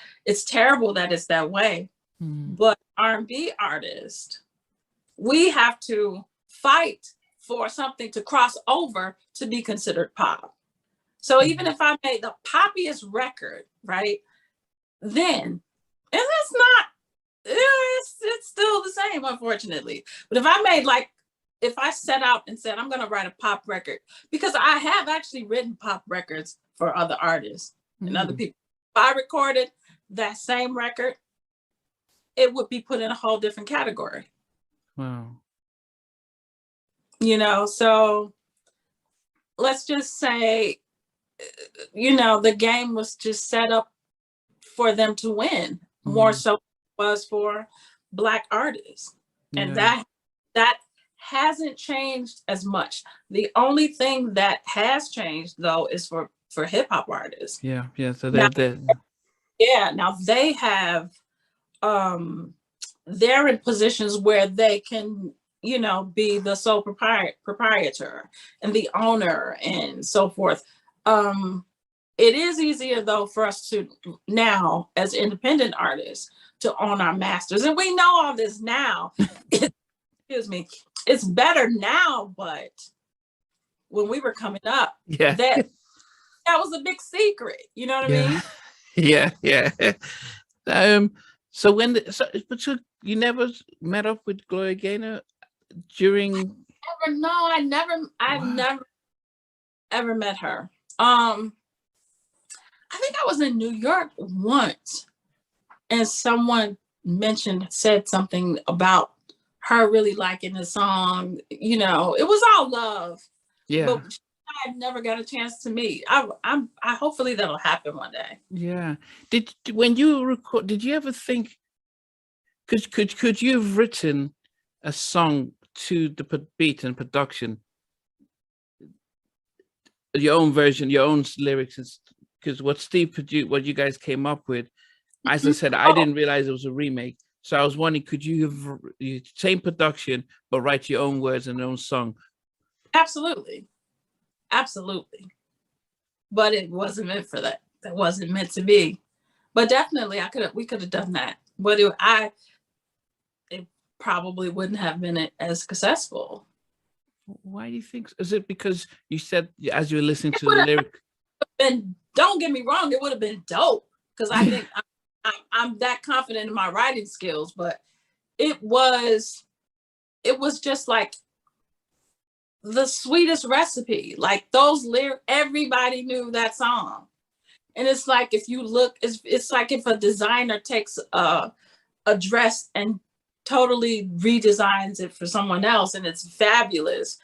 terrible that it's that way. But R&B artists, we have to fight for something to cross over to be considered pop. So even if I made the poppiest record, right, then, and it's not, it's still the same, unfortunately. But if I set out and said, I'm going to write a pop record, because I have actually written pop records for other artists and other people. If I recorded that same record, it would be put in a whole different category. Wow. You know, so let's just say, you know, the game was just set up for them to win, more so was for Black artists. And that hasn't changed as much. The only thing that has changed, though, is for hip hop artists. Yeah. So now they have they're in positions where they can, you know, be the sole proprietor and the owner and so forth. It is easier, though, for us to now, as independent artists, to own our masters. And we know all this now. Excuse me. It's better now, but when we were coming up, that was a big secret. You know what I mean? Yeah. So but you never met up with Gloria Gaynor during? I've never ever met her. I think I was in New York once, and someone said something about her really liking the song. You know, it was all love. Yeah. But I never got a chance to meet. I hopefully that'll happen one day. Yeah. When you record, did you ever think, could you have written a song to the beat and production, your own version, your own lyrics? Because what Steve produced, what you guys came up with, as I said, I didn't realize it was a remake. So I was wondering, could you have same production but write your own words and your own song? Absolutely. But it wasn't meant for that. That wasn't meant to be. But definitely, we could have done that. But it probably wouldn't have been as successful. Why do you think? Is it because you said, as you were listening to the lyric? And don't get me wrong, it would have been dope, because I think I'm that confident in my writing skills. But it was just like the sweetest recipe. Like those lyrics, everybody knew that song. And it's like, if you look, it's like if a designer takes a dress and totally redesigns it for someone else, and it's fabulous,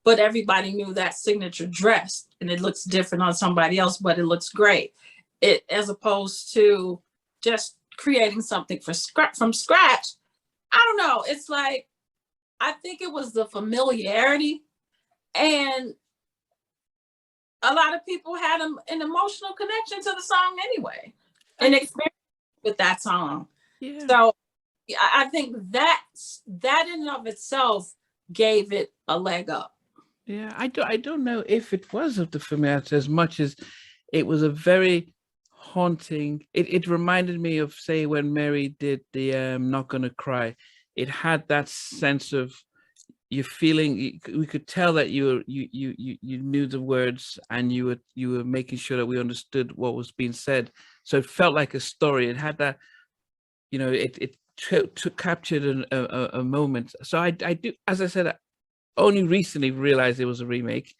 but everybody knew that signature dress, and it looks different on somebody else, but it looks great. As opposed to just creating something from scratch. I don't know. It's like, I think it was the familiarity, and a lot of people had an emotional connection to the song anyway, and experience with that song. Yeah. So I think that in and of itself gave it a leg up. Yeah, I don't know if it was of the familiarity as much as it was a very haunting. It reminded me of, say, when Mary did the Not Gonna Cry. It had that sense of you're feeling, we could tell that you knew the words, and you were making sure that we understood what was being said. So it felt like a story. It had that, it captured a moment. So I do, as I said, I only recently realized it was a remake,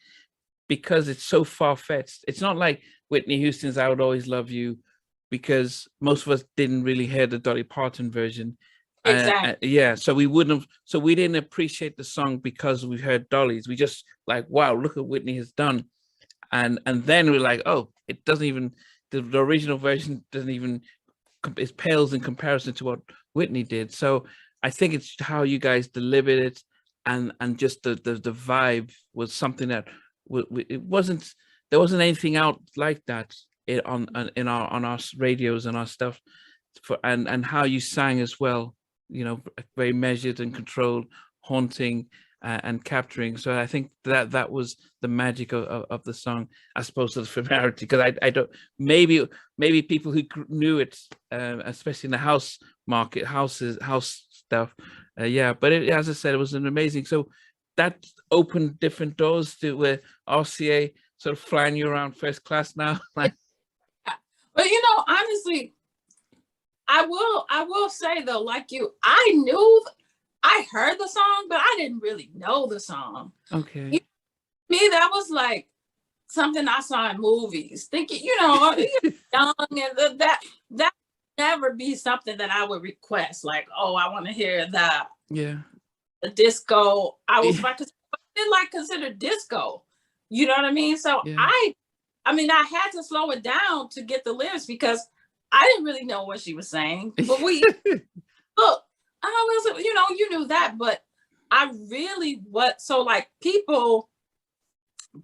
because it's so far-fetched. It's not like Whitney Houston's "I Would Always Love You," because most of us didn't really hear the Dolly Parton version. Exactly. Yeah, so we didn't appreciate the song because we heard Dolly's. We just like, wow, look what Whitney has done. And then we're like, oh, it doesn't even, the original version doesn't even, it pales in comparison to what Whitney did. So I think it's how you guys delivered it, and just the vibe was something that it wasn't, there wasn't anything out like that on our radios and our stuff, and how you sang as well, very measured and controlled, haunting, and capturing. So I think that was the magic of the song, as opposed to the familiarity. Because I don't, maybe people who knew it, especially in the house market, house stuff, yeah. But as I said, it was an amazing. So that opened different doors to where RCA sort of flying you around first class now. Like, but honestly, I will say though, like you, I heard the song, but I didn't really know the song. Okay. Me, that was like something I saw in movies, thinking, young, and that never be something that I would request. Like, oh, I want to hear the disco. I was like, didn't like consider disco. You know what I mean? So yeah. I mean, I had to slow it down to get the lyrics, because I didn't really know what she was saying. But we look, I was, you knew that, but I really so like people,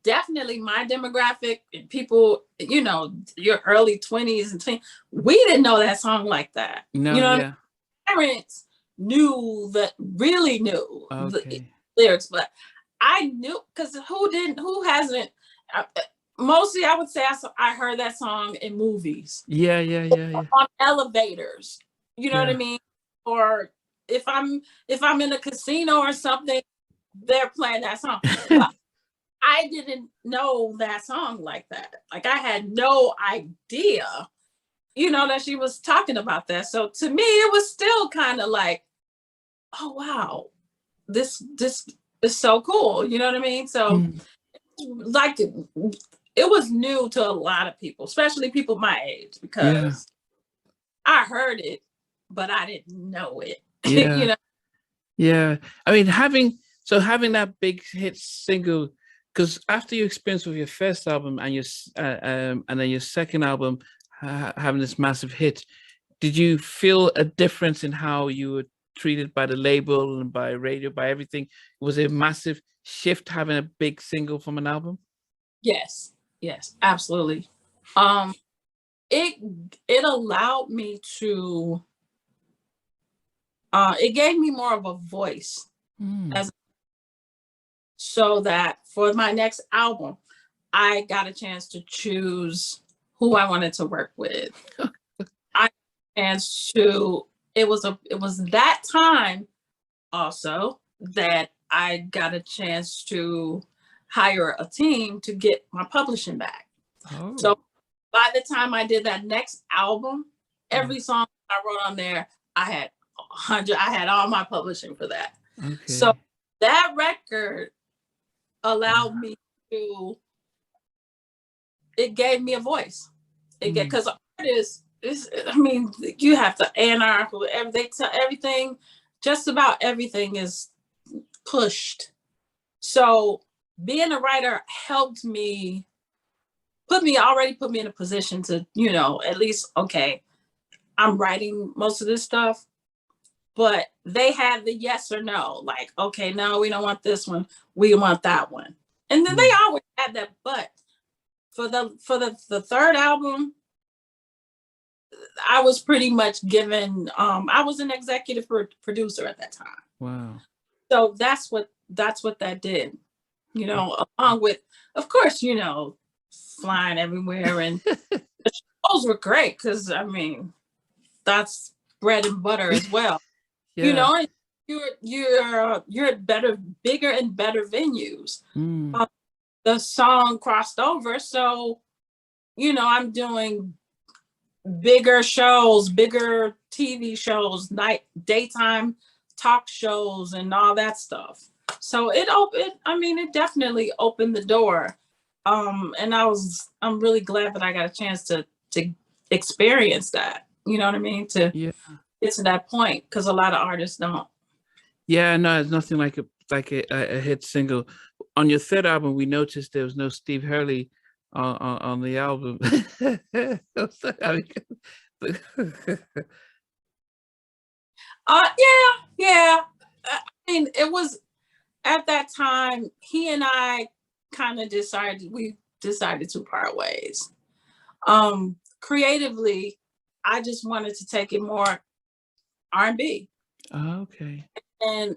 definitely my demographic, people, your early 20s and 20s, we didn't know that song like that. No, yeah. Parents really knew okay. the lyrics, but I knew, because who hasn't, mostly I would say I heard that song in movies. Yeah. On elevators, you know what I mean? Or if I'm in a casino or something, they're playing that song. But I didn't know that song like that. Like, I had no idea, that she was talking about that. So to me, it was still kind of like, oh wow, this is so cool. You know what I mean? So like, it was new to a lot of people, especially people my age, because I heard it, but I didn't know it. Yeah. Yeah. I mean, having that big hit single, because after your experience with your first album and your and then your second album having this massive hit, did you feel a difference in how you were treated by the label and by radio, by everything? Was it a massive shift having a big single from an album? Yes, absolutely. It allowed me to, it gave me more of a voice, so that for my next album, I got a chance to choose who I wanted to work with. It was that time also that I got a chance to hire a team to get my publishing back. Oh. So by the time I did that next album, every song I wrote on there, I had all my publishing for that. Okay. So that record allowed me to, it gave me a voice. Because artists, I mean, you have to A&R, everything, just about everything is pushed. So being a writer helped me, put me in a position to, at least, okay, I'm writing most of this stuff, but they had the yes or no, like, okay, no, we don't want this one, we want that one. And then they always had that, but for the third album, I was pretty much given, I was an executive producer at that time. Wow. So that's what that did, along with, of course, flying everywhere, and the shows were great, because I mean, that's bread and butter as well. you're at bigger and better venues. Mm. The song crossed over, so I'm doing bigger shows, bigger TV shows, daytime talk shows, and all that stuff. So it definitely opened the door. And I'm really glad that I got a chance to experience that. You know what I mean? To Yeah. get to that point, because a lot of artists don't. Yeah, no, it's nothing like a hit single. On your third album, we noticed there was no Steve Hurley on the album. Yeah. I mean, it was at that time he and I kind of decided to part ways. Creatively, I just wanted to take it more R&B. Okay. And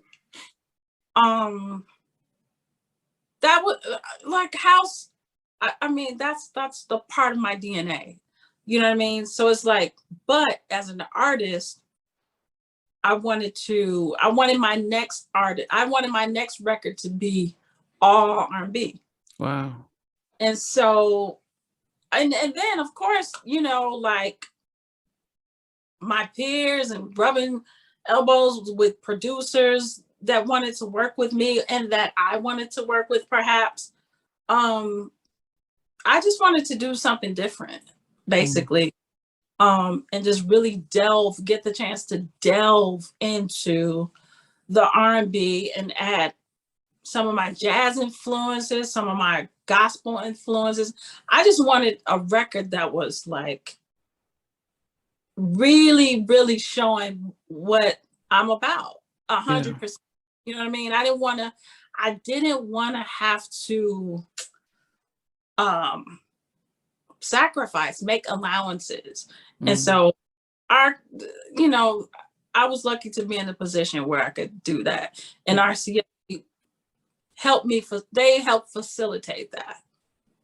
that was like house. I mean, that's the part of my DNA. You know what I mean? So it's like, but as an artist, I wanted my next record to be all R&B. Wow. And so, and then of course, like my peers and rubbing elbows with producers that wanted to work with me and that I wanted to work with perhaps. I just wanted to do something different, basically. And just really get the chance to delve into the R&B and add some of my jazz influences, some of my gospel influences. I just wanted a record that was like really, really showing what I'm about 100%. You know what I mean? I didn't want to have to sacrifice, make allowances. And so I was lucky to be in a position where I could do that. And RCA helped facilitate that.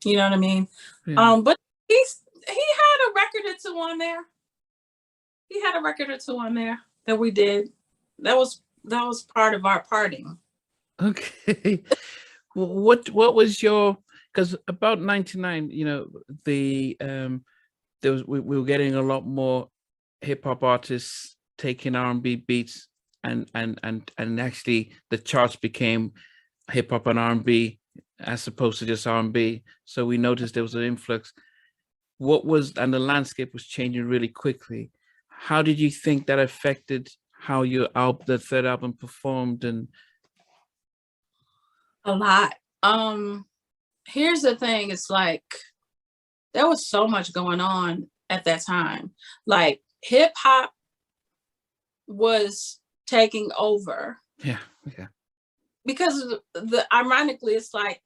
You know what I mean? But he had a record or two on there. He had a record or two on there that we did. That was part of our parting. Okay. What was your, because about 99, we were getting a lot more hip hop artists taking R&B beats and actually the charts became hip hop and R&B as opposed to just R&B. So we noticed there was an influx. And the landscape was changing really quickly. How did you think that affected how the third album performed? And a lot. Here's the thing, it's like there was so much going on at that time. Like hip hop was taking over. Yeah. Because ironically, it's like,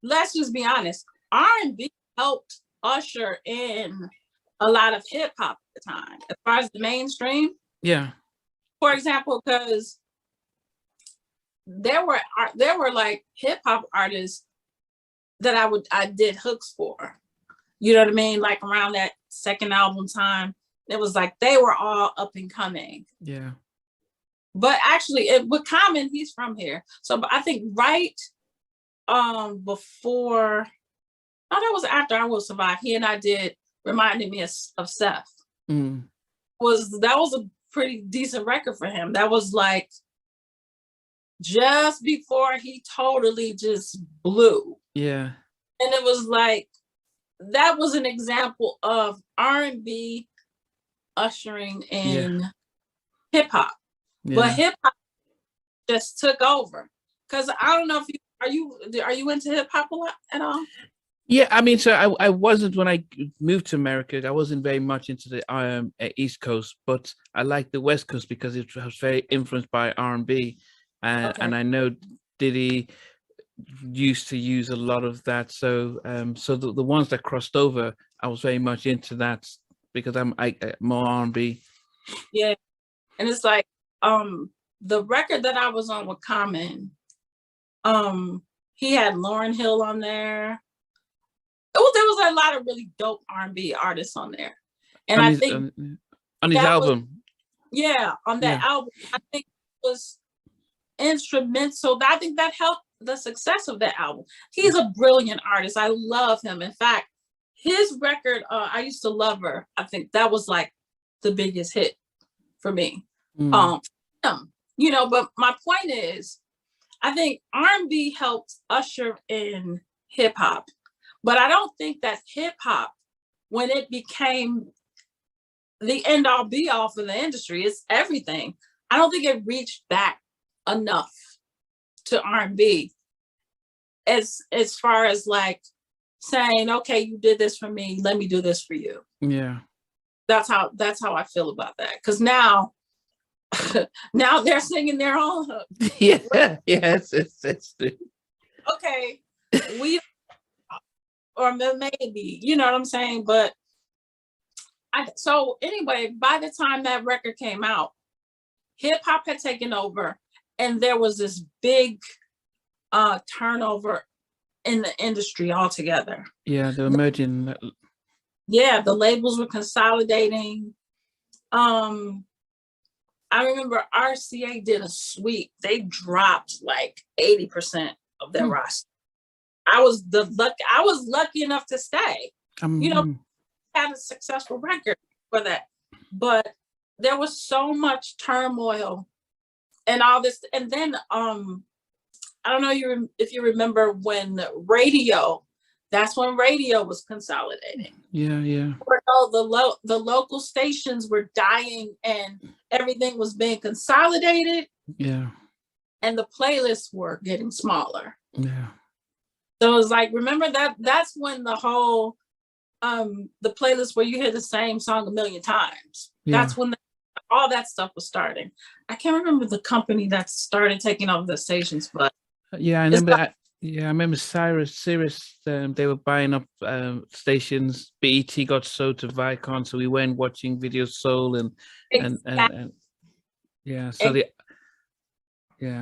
let's just be honest, R&B helped usher in a lot of hip hop at the time, as far as the mainstream. Yeah. For example, because there were like hip hop artists that I did hooks for. You know what I mean? Like around that second album time, it was like they were all up and coming. Yeah. But actually, with Common, he's from here. So I think right before, no, that was after I Will Survive. He and I did Reminded Me of Seth. That was a pretty decent record for him. That was like just before he totally just blew. Yeah. And it was like, that was an example of R&B ushering in hip hop. Yeah. But hip hop just took over. Cause I don't know if are you into hip hop a lot at all? Yeah, I mean, so I wasn't, when I moved to America, I wasn't very much into the East Coast, but I liked the West Coast because it was very influenced by R&B, and I know Diddy used to use a lot of that. So so the ones that crossed over, I was very much into that because I'm more R&B. Yeah, and it's like the record that I was on with Common, he had Lauryn Hill on there. There was a lot of really dope R&B artists on there, and I think on his album. On that album, I think was instrumental. I think that helped the success of that album. He's a brilliant artist. I love him. In fact, his record, I Used to Love Her, I think that was like the biggest hit for me. You know, but my point is, I think R&B helped usher in hip hop, but I don't think that hip hop, when it became the end all be all for the industry, it's everything. I don't think it reached back enough to R&B as far as like saying, okay, you did this for me, let me do this for you. Yeah. That's how I feel about that. Because now now they're singing their own hook. Yeah, yes, it's Okay, we or maybe, you know what I'm saying? But so anyway, by the time that record came out, hip hop had taken over, and there was this big turnover in the industry altogether. Yeah, they're merging. Yeah, the labels were consolidating. I remember RCA did a sweep. They dropped like 80% of their roster. I was lucky enough to stay. You know, had a successful record for that. But there was so much turmoil and all this. And then I don't know if you remember when that's when radio was consolidating. Yeah. The local stations were dying and everything was being consolidated. Yeah. And the playlists were getting smaller. Yeah. So it was like, remember that's when the whole the playlist where you hear the same song a million times. Yeah. That's when all that stuff was starting. I can't remember the company that started taking over the stations, but yeah, I remember that. Yeah, I remember Sirius. They were buying up stations. BET got sold to Viacom, so we went watching Video Soul and yeah. So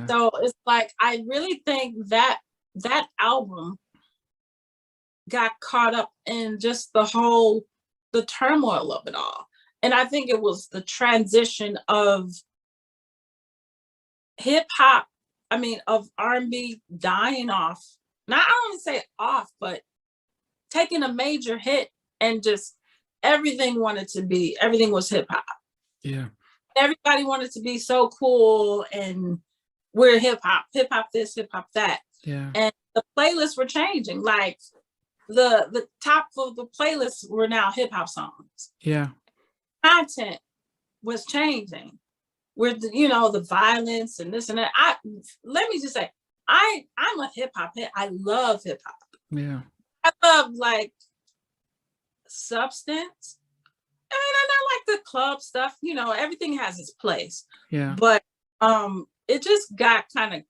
So it's like I really think that album got caught up in just the turmoil of it all, and I think it was the transition of hip hop. I mean, of R&B dying off. Not I don't want to say off, but taking a major hit and just everything was hip hop. Yeah. Everybody wanted to be so cool and we're hip hop this, hip hop that. Yeah. And the playlists were changing. Like the top of the playlists were now hip hop songs. Yeah. Content was changing. With the violence and this and that. Let me just say, I'm a hip hop head. I love hip hop. Yeah. I love like substance. I mean, I like the club stuff. Everything has its place. Yeah. But it just got kind of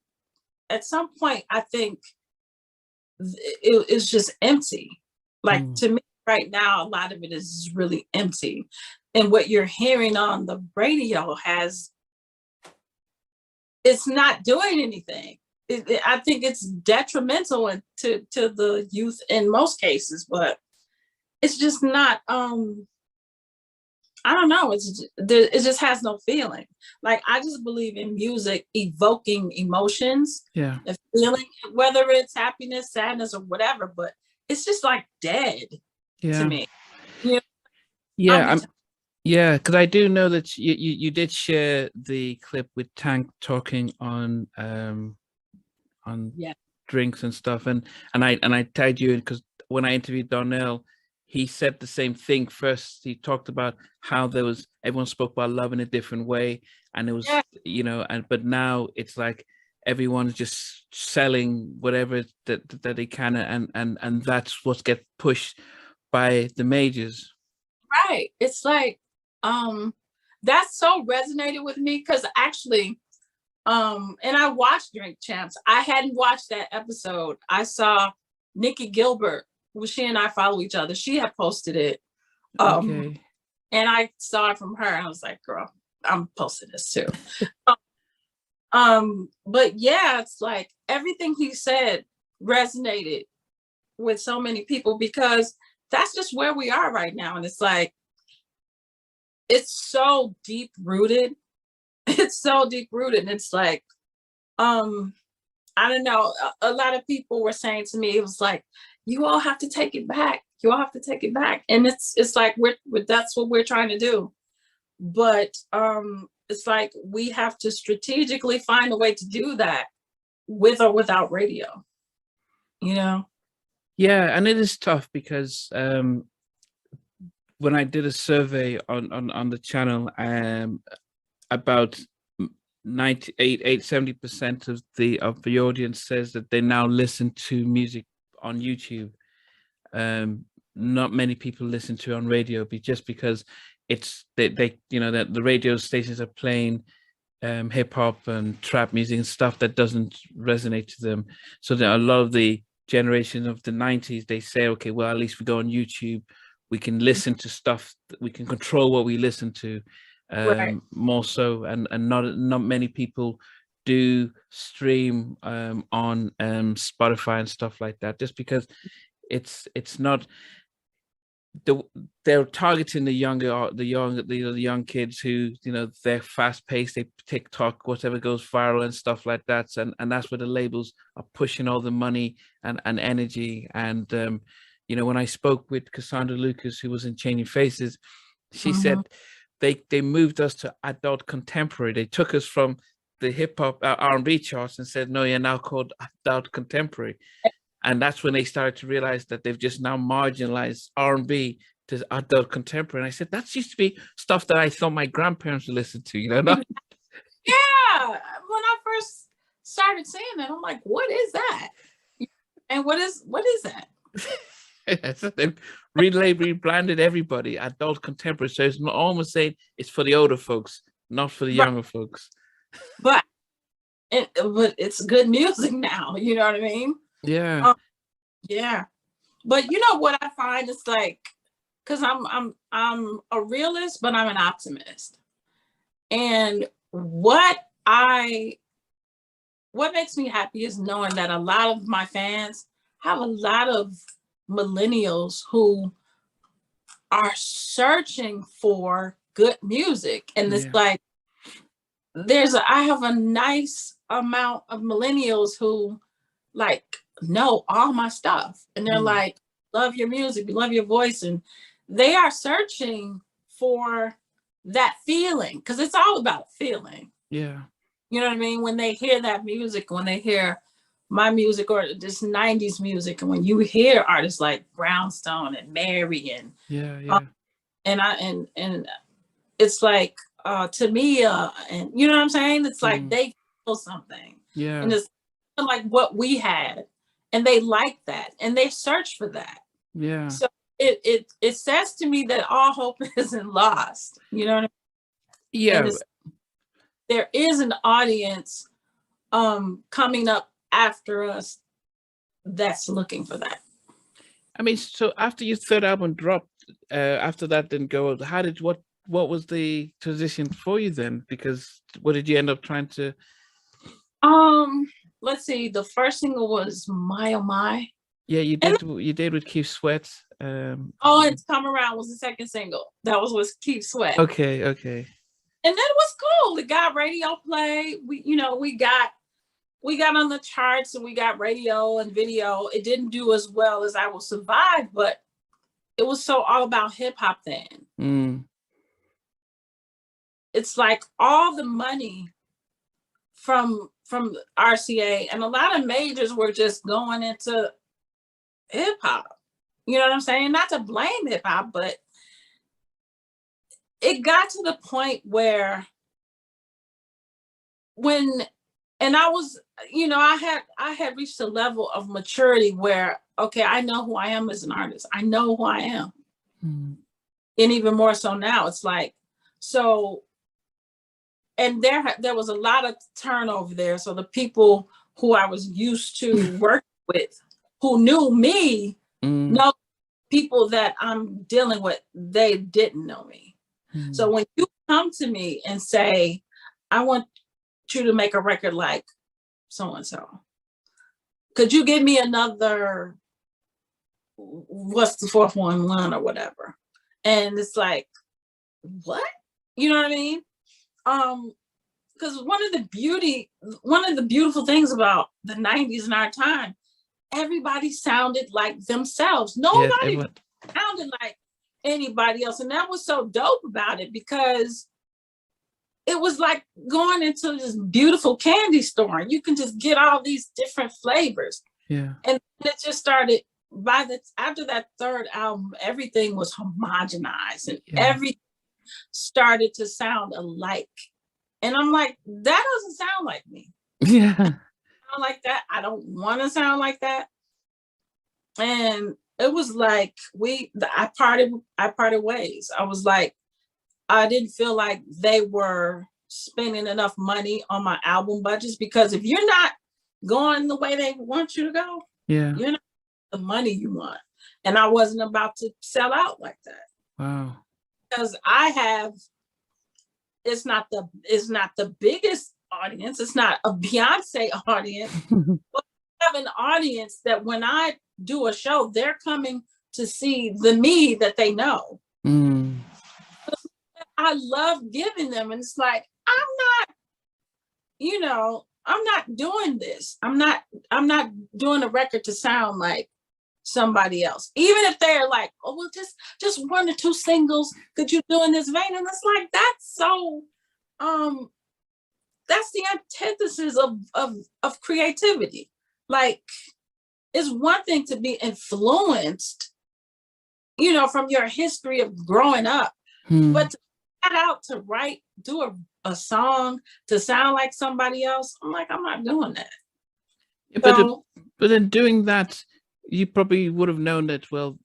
at some point. I think it's just empty. Like to me, right now, a lot of it is really empty, and what you're hearing on the radio it's not doing anything. I think it's detrimental to the youth in most cases, but it's just not. I don't know. It just has no feeling. Like I just believe in music evoking emotions, yeah, a feeling, whether it's happiness, sadness, or whatever. But it's just like dead to me. Yeah, yeah, because I do know that you did share the clip with Tank talking on drinks and stuff, and I tagged you because when I interviewed Donnell, he said the same thing. First, he talked about how everyone spoke about love in a different way, and it was but now it's like everyone's just selling whatever that they can, and that's what gets pushed by the majors. Right. It's like that so resonated with me because actually and I watched Drink Champs. I hadn't watched that episode. I saw Nikki Gilbert, she and I follow each other. She had posted it. Okay. And I saw it from her and I was like, girl, I'm posting this too. But yeah, it's like everything he said resonated with so many people because that's just where we are right now. And it's like, it's so deep rooted. It's it's so deep rooted. And it's like, I don't know. A lot of people were saying to me, it was like, you all have to take it back. You all have to take it back. And it's like, that's what we're trying to do. But it's like, we have to strategically find a way to do that with or without radio, you know? Yeah, and it is tough because when I did a survey on the channel, about 70% of the audience says that they now listen to music on YouTube. Not many people listen to it on radio, just because it's they you know that the radio stations are playing hip hop and trap music and stuff that doesn't resonate to them. So that a lot of the generation of the 90s, they say, okay, well, at least we go on YouTube, we can listen to stuff, we can control what we listen to, Right. more so, and not many people do stream on Spotify and stuff like that, just because it's not they're targeting the young kids who, you know, they're fast paced, they TikTok, whatever goes viral and stuff like that, and that's where the labels are pushing all the money and energy. And you know, when I spoke with Cassandra Lucas, who was in Changing Faces, she said they moved us to adult contemporary. They took us from the hip hop R&B charts and said, no, you're now called adult contemporary. And that's when they started to realize that they've just now marginalized R&B to adult contemporary. And I said, that used to be stuff that I thought my grandparents would listen to, you know? Yeah. When I first started saying that, I'm like, what is that? And what is that? So they've rebranded everybody adult contemporary. So it's not almost saying it's for the older folks, not for the younger folks. But it's good music now, you know what I mean? Yeah. Yeah. But you know what I find is like, because I'm a realist, but I'm an optimist. And what makes me happy is knowing that a lot of my fans have a lot of millennials who are searching for good music. And it's like, I have a nice amount of millennials who like know all my stuff, and they're like, love your music, love your voice, and they are searching for that feeling, because it's all about feeling. Yeah. You know what I mean? When they hear that music, when they hear my music or this 90s music, and when you hear artists like Brownstone and Mary and and it's like Tamia, and you know what I'm saying? It's like they feel something. Yeah. And it's like what we had, and they like that, and they search for that. Yeah. So it says to me that all hope isn't lost. You know what I mean? Yeah. There is an audience coming up after us that's looking for that. I mean, so after your third album dropped, after that didn't go, what was the transition for you then? Because what did you end up trying to? Let's see. The first single was My Oh My. Yeah, you did with Keith Sweat. And Come Around was the second single. That was with Keith Sweat. Okay. And that was cool. It got radio play. We got on the charts, and we got radio and video. It didn't do as well as I Will Survive, but it was so all about hip hop then. It's like all the money from RCA and a lot of majors were just going into hip hop. You know what I'm saying? Not to blame hip hop, but it got to the point where I was, I had reached a level of maturity where, okay, I know who I am as an artist. I know who I am. And even more so now, it's like, so, and there was a lot of turnover there. So the people who I was used to working with, who knew me, know people that I'm dealing with, they didn't know me. So when you come to me and say, I want you to make a record like so-and-so, could you give me another, what's the 411 or whatever? And it's like, what? You know what I mean? because one of the beautiful things about the 90s in our time, everybody sounded like themselves. Yeah, Nobody everyone. sounded like anybody else. And that was so dope about it, because it was like going into this beautiful candy store and you can just get all these different flavors. Yeah. And it just started after that third album, everything was homogenized and everything started to sound alike. And I'm like, that doesn't sound like me. Yeah. Sound like that. I don't want to sound like that. And it was like I parted ways. I was like, I didn't feel like they were spending enough money on my album budgets, because if you're not going the way they want you to go, you're not the money you want. And I wasn't about to sell out like that. Wow. Because it's not the biggest audience. It's not a Beyonce audience, but I have an audience that when I do a show, they're coming to see the me that they know. Mm. I love giving them, and it's like, I'm not doing this. I'm not doing a record to sound like somebody else. Even if they're like, oh, well, just 1 or 2 singles, could you do in this vein? And it's like, that's so that's the antithesis of creativity. Like, it's one thing to be influenced, from your history of growing up, but to set out to do a song to sound like somebody else, I'm like, I'm not doing that. Yeah, but then doing that, you probably would have known that, well,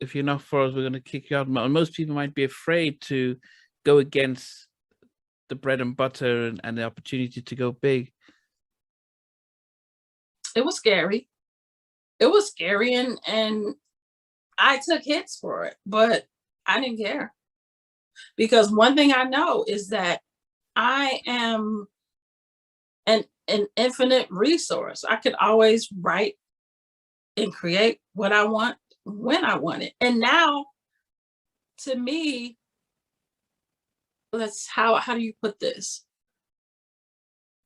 if you're not for us, we're going to kick you out. Most people might be afraid to go against the bread and butter and the opportunity to go big. It was scary. And I took hits for it, but I didn't care. Because one thing I know is that I am an infinite resource. I could always write and create what I want when I want it. And now, to me, how do you put this?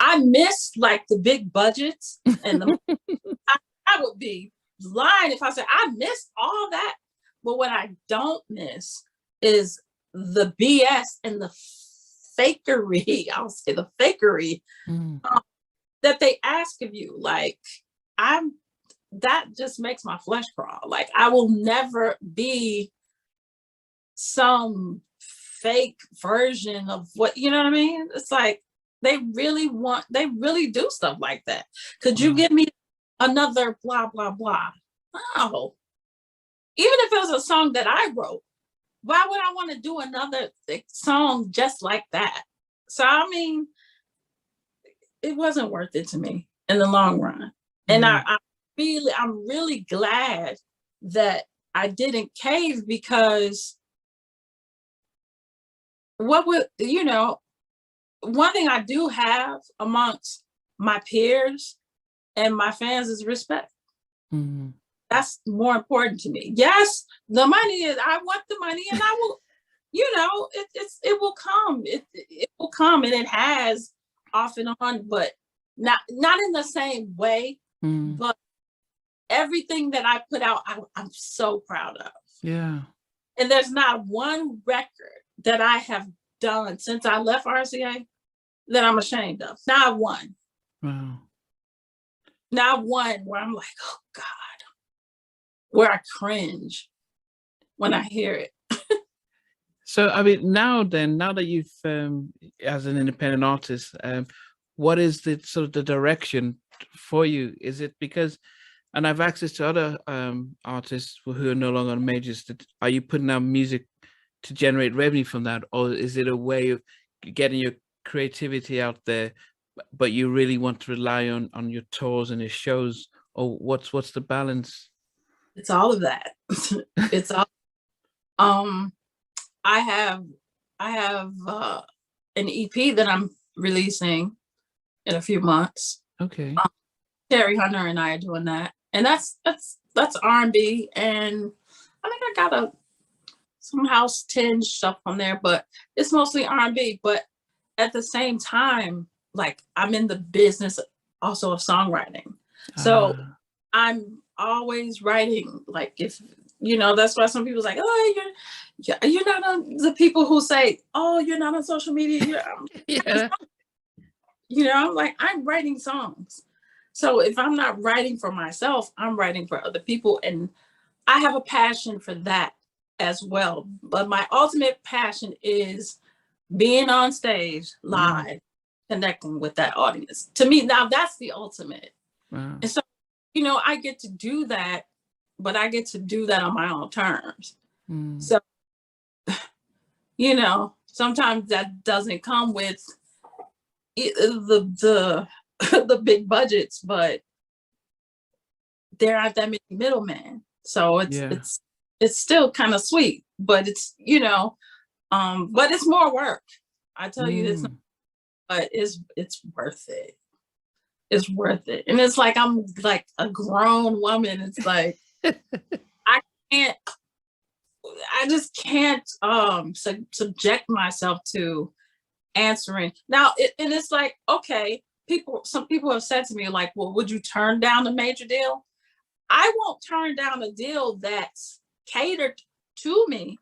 I miss like the big budgets and I would be lying if I said I missed all that. But what I don't miss is the BS and the fakery. I'll say the fakery that they ask of you. Like, that just makes my flesh crawl. Like, I will never be some fake version of what, you know what I mean? It's like, they really do stuff like that. Could you give me another blah, blah, blah? No. Even if it was a song that I wrote, why would I want to do another song just like that? So, I mean, it wasn't worth it to me in the long run. And I'm really glad that I didn't cave, because one thing I do have amongst my peers and my fans is respect. That's more important to me. Yes, the money I want the money, and I will, it will come. It will come, and it has off and on, but not in the same way. But everything that I put out, I'm so proud of. Yeah. And there's not one record that I have done since I left RCA that I'm ashamed of. Not one. Wow. Not one where I'm like, oh God, where I cringe when I hear it. So, I mean, now that you've, as an independent artist, what is the sort of the direction for you? Is it because, and I've access to other artists who are no longer on majors, are you putting out music to generate revenue from that? Or is it a way of getting your creativity out there, but you really want to rely on your tours and your shows? Or what's the balance? It's all of that. It's all, I have an EP that I'm releasing in a few months. Okay. Terry Hunter and I are doing that, and that's R&B, and I think I got some house tinge stuff on there, but it's mostly R&B. But at the same time, like I'm in the business also of songwriting. So Ah, I'm always writing. Like if you know, that's why some people's like, oh, you're not on the people who say, oh, you're not on social media. yeah. You know, I'm like, I'm writing songs. So if I'm not writing for myself, I'm writing for other people. And I have a passion for that as well. But my ultimate passion is being on stage Mm, live, connecting with that audience. To me, now that's the ultimate. wow. And so, you know, I get to do that, but I get to do that on my own terms. Mm, So, you know, sometimes that doesn't come with the the big budgets, but there aren't that many middlemen. So yeah. it's still kind of sweet, but it's, you know, but it's more work. I tell you this, Mm. but it's worth it. It's worth it. And it's like I'm like a grown woman. It's like I can't I just can't subject myself to answering. Now and it's like, okay, some people have said to me, like, well, would you turn down a major deal? I won't turn down a deal that's catered to me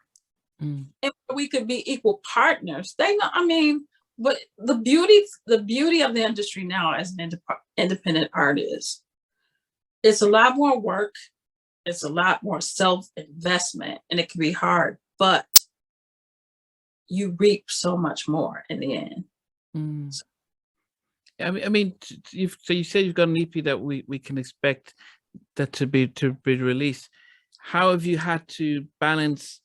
Mm. and we could be equal partners. They know, I mean, but the beauty of the industry now as an independent artist, it's a lot more work, it's a lot more self-investment, and it can be hard, but you reap so much more in the end. Mm. So, I mean, so you said you've got an EP that we can expect that to be released. How have you had to balance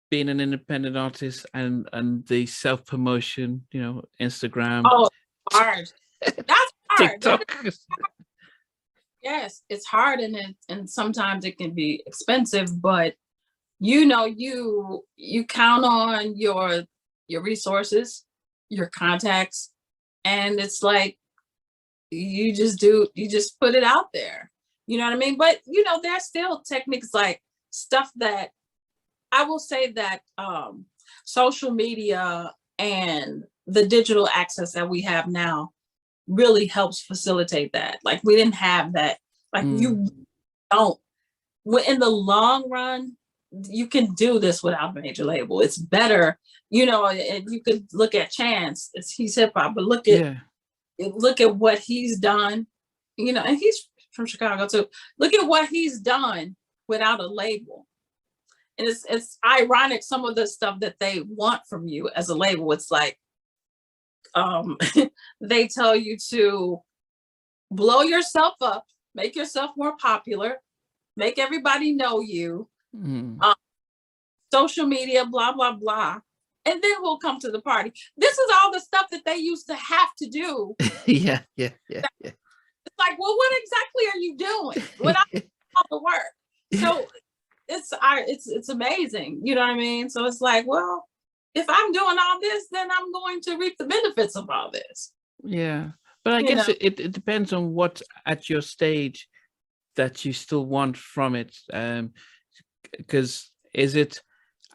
being an independent artist and the self promotion? You know, Instagram, oh, hard. That's hard. TikTok. Yes, it's hard and sometimes it can be expensive, but you know, you count on your resources, your contacts, and it's like you just put it out there. You know what I mean? But you know, there's still techniques like stuff that I will say that social media and the digital access that we have now really helps facilitate that. Like we didn't have that. Like Mm. you don't. In the long run, you can do this without a major label. It's better, you know. And you could look at Chance. He's hip hop, but Yeah. look at what he's done. You know, and he's from Chicago too. Look at what he's done without a label. And it's ironic some of the stuff that they want from you as a label. It's like um, they tell you to blow yourself up, make yourself more popular, make everybody know you, Mm. social media, blah, blah, blah. And then we'll come to the party. This is all the stuff that they used to have to do. Yeah, yeah, yeah, yeah. It's like, well, what exactly are you doing without all the work? So it's amazing. You know what I mean? So it's like, well, if I'm doing all this, then I'm going to reap the benefits of all this. Yeah. But I You guess know, it depends on what at your stage that you still want from it. Because is it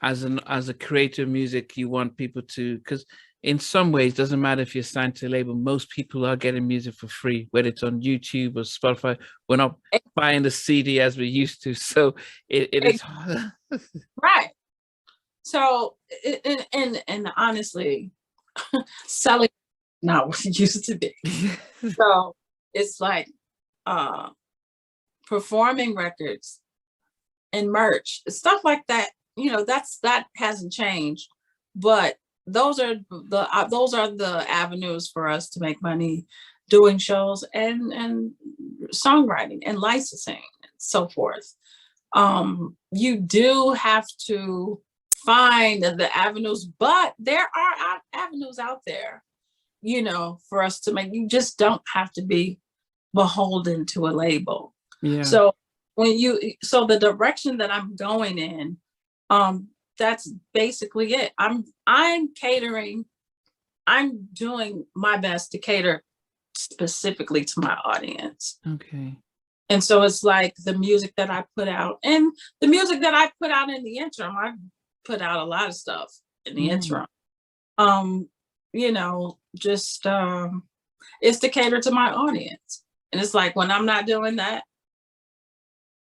as a creator of music you want people to, because in some ways doesn't matter if you're signed to a label, most people are getting music for free, whether it's on YouTube or Spotify. We're not buying the CD as we used to, so it is right. So and honestly, selling not what it used to be. So it's like uh performing records and merch, stuff like that, you know, that hasn't changed. But those are the avenues for us to make money doing shows and songwriting and licensing and so forth. You do have to find the avenues, but there are avenues out there, you know, for us to make. You just don't have to be beholden to a label. yeah. So so the direction that I'm going in, that's basically it. I'm catering, I'm doing my best to cater specifically to my audience. Okay. And so it's like the music that I put out and the music that I put out in the interim. I put out a lot of stuff in the Mm. interim. Um, you know, just it's to cater to my audience. And it's like when I'm not doing that,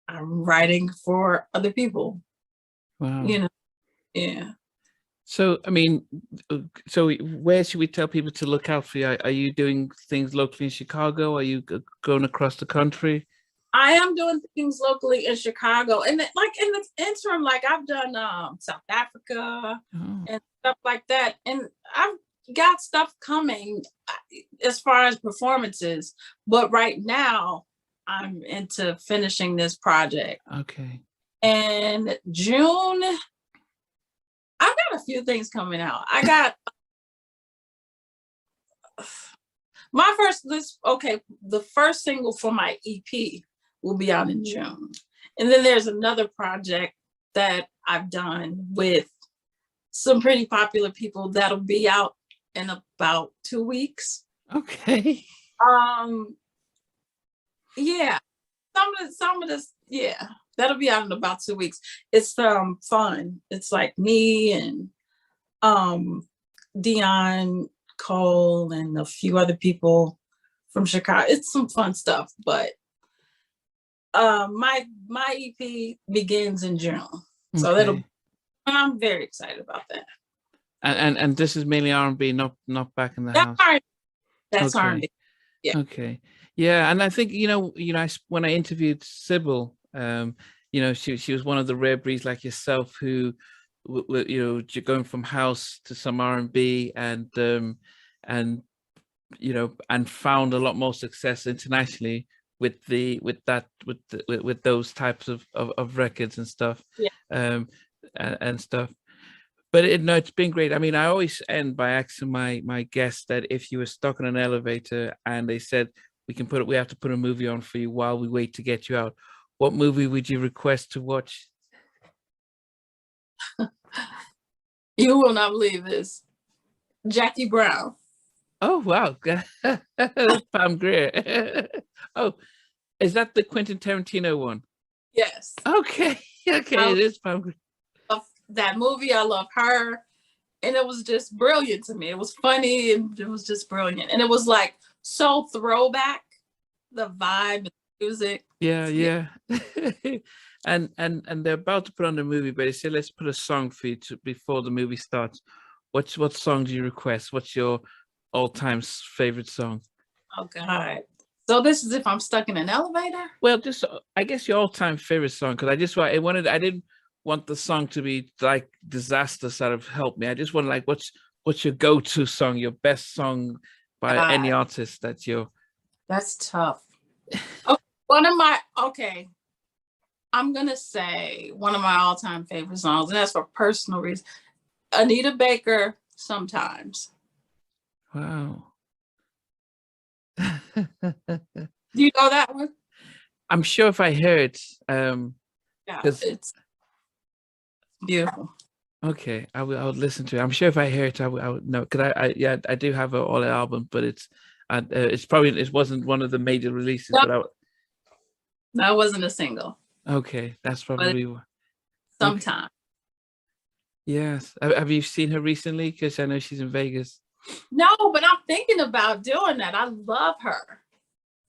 I'm writing for other people, Wow. you know. Yeah. So, I mean, so where should we tell people to look out for you? Are you doing things locally in Chicago? Are you going across the country? I am doing things locally in Chicago, and like in the interim, like I've done South Africa Oh, and stuff like that, and I've got stuff coming as far as performances. But right now, I'm into finishing this project. okay. And June, I've got a few things coming out. I got my first list. Okay, the first single for my EP will be out in June. And then there's another project that I've done with some pretty popular people that'll be out in about 2 weeks. Okay. Yeah, some of this, yeah, that'll be out in about 2 weeks. It's fun. It's like me and Dion Cole and a few other people from Chicago. It's some fun stuff, but my EP begins in June. So Okay. I'm very excited about that. And this is mainly R&B, not back in the house. That's Okay. R&B. Yeah. Okay. Yeah, and I think when I interviewed Sybil, she was one of the rare breeds like yourself who, you're going from house to some R&B and found a lot more success internationally with those types of records and stuff, Yeah. and stuff. But it's been great. I mean, I always end by asking my guests that if you were stuck in an elevator and they said we have to put a movie on for you while we wait to get you out, what movie would you request to watch? You will not believe this. Jackie Brown. Oh wow, Pam Grier. Oh, is that the Quentin Tarantino one? Yes. Okay, okay, it is Pam Grier. That movie, I love her, and it was just brilliant to me. It was funny and it was just brilliant, and it was like so throwback, the vibe, the music. Yeah. and they're about to put on the movie, but they said let's put a song for you before the movie starts. What song do you request? What's your all-time favorite song? Oh God. So this is if I'm stuck in an elevator? Well, just I guess your all-time favorite song, because I didn't want the song to be like disaster sort of help me. I just want like what's your go-to song, your best song by any artist that's tough. I'm gonna say one of my all-time favorite songs, and that's for personal reasons. Anita Baker, Sometimes. Wow. Do you know that one? I'm sure if I heard Yeah, it's beautiful. okay, I would listen to it. I'm sure if I hear it, I would know, because I do have all the album, but it wasn't one of the major releases. No, but that wasn't a single. Okay, that's probably Sometime. Okay. Yes. Have you seen her recently? Because I know she's in Vegas. No, but I'm thinking about doing that. I love her.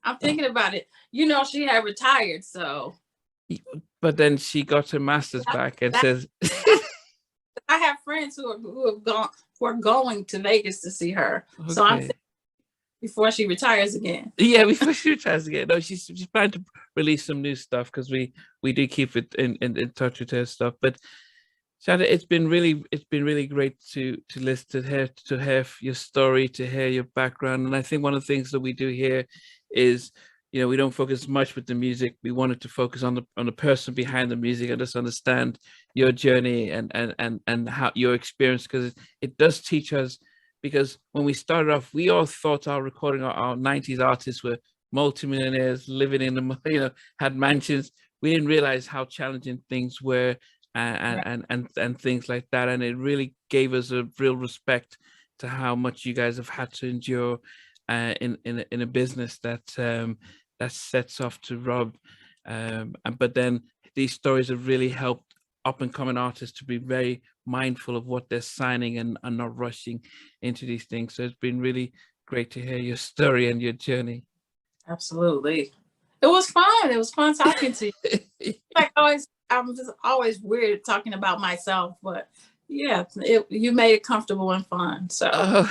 I'm thinking about it. You know, she had retired, so. But then she got her master's back and says. I have friends who are going to Vegas to see her. Okay. So I'm thinking before she retires again. Yeah, before she retires again. No, she's planning to release some new stuff because we do keep it in touch with her stuff. But Chantay, it's been really great to listen to hear your story, to hear your background. And I think one of the things that we do here is, we don't focus much with the music. We wanted to focus on the person behind the music and just understand your journey and how your experience, because it does teach us. Because when we started off, we all thought our 90s artists were multimillionaires living in the, had mansions. We didn't realize how challenging things were and things like that. And it really gave us a real respect to how much you guys have had to endure in a business that sets off to rob. But then these stories have really helped up and coming artists to be very mindful of what they're signing and not rushing into these things. So it's been really great to hear your story and your journey. Absolutely. It was fun. It was fun talking to you. Like always, I'm just always weird talking about myself, but yeah, you made it comfortable and fun. So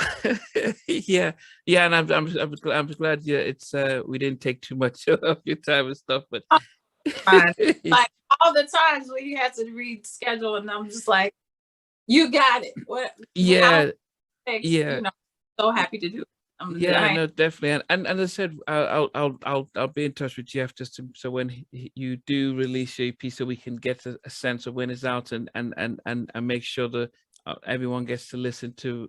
yeah, and I'm glad. Yeah, it's we didn't take too much of your time and stuff, but fine. Like all the times when you had to reschedule, and I'm just like, you got it. Yeah, You know, so happy to do it. Yeah, no, definitely, and as I said, I'll be in touch with Jeff just so when you do release your EP, so we can get a sense of when it's out and make sure that everyone gets to listen to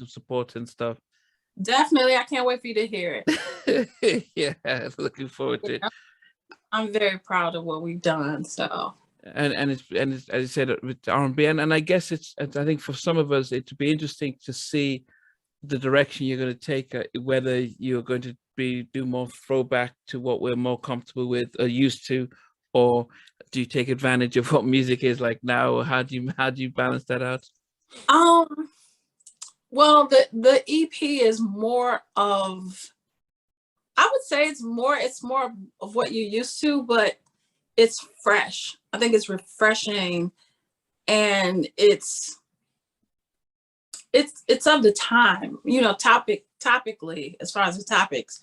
support and stuff. Definitely, I can't wait for you to hear it. Yeah, looking forward to it. I'm very proud of what we've done. So. And it's as I said with R&B, and I guess I think for some of us it'd be interesting to see the direction you're going to take, whether you're going to do more throwback to what we're more comfortable with or used to, or do you take advantage of what music is like now, or how do you balance that out? Well, the EP is more of, I would say it's more of what you're used to, but it's fresh. I think it's refreshing, and it's of the time, you know, topically, as far as the topics,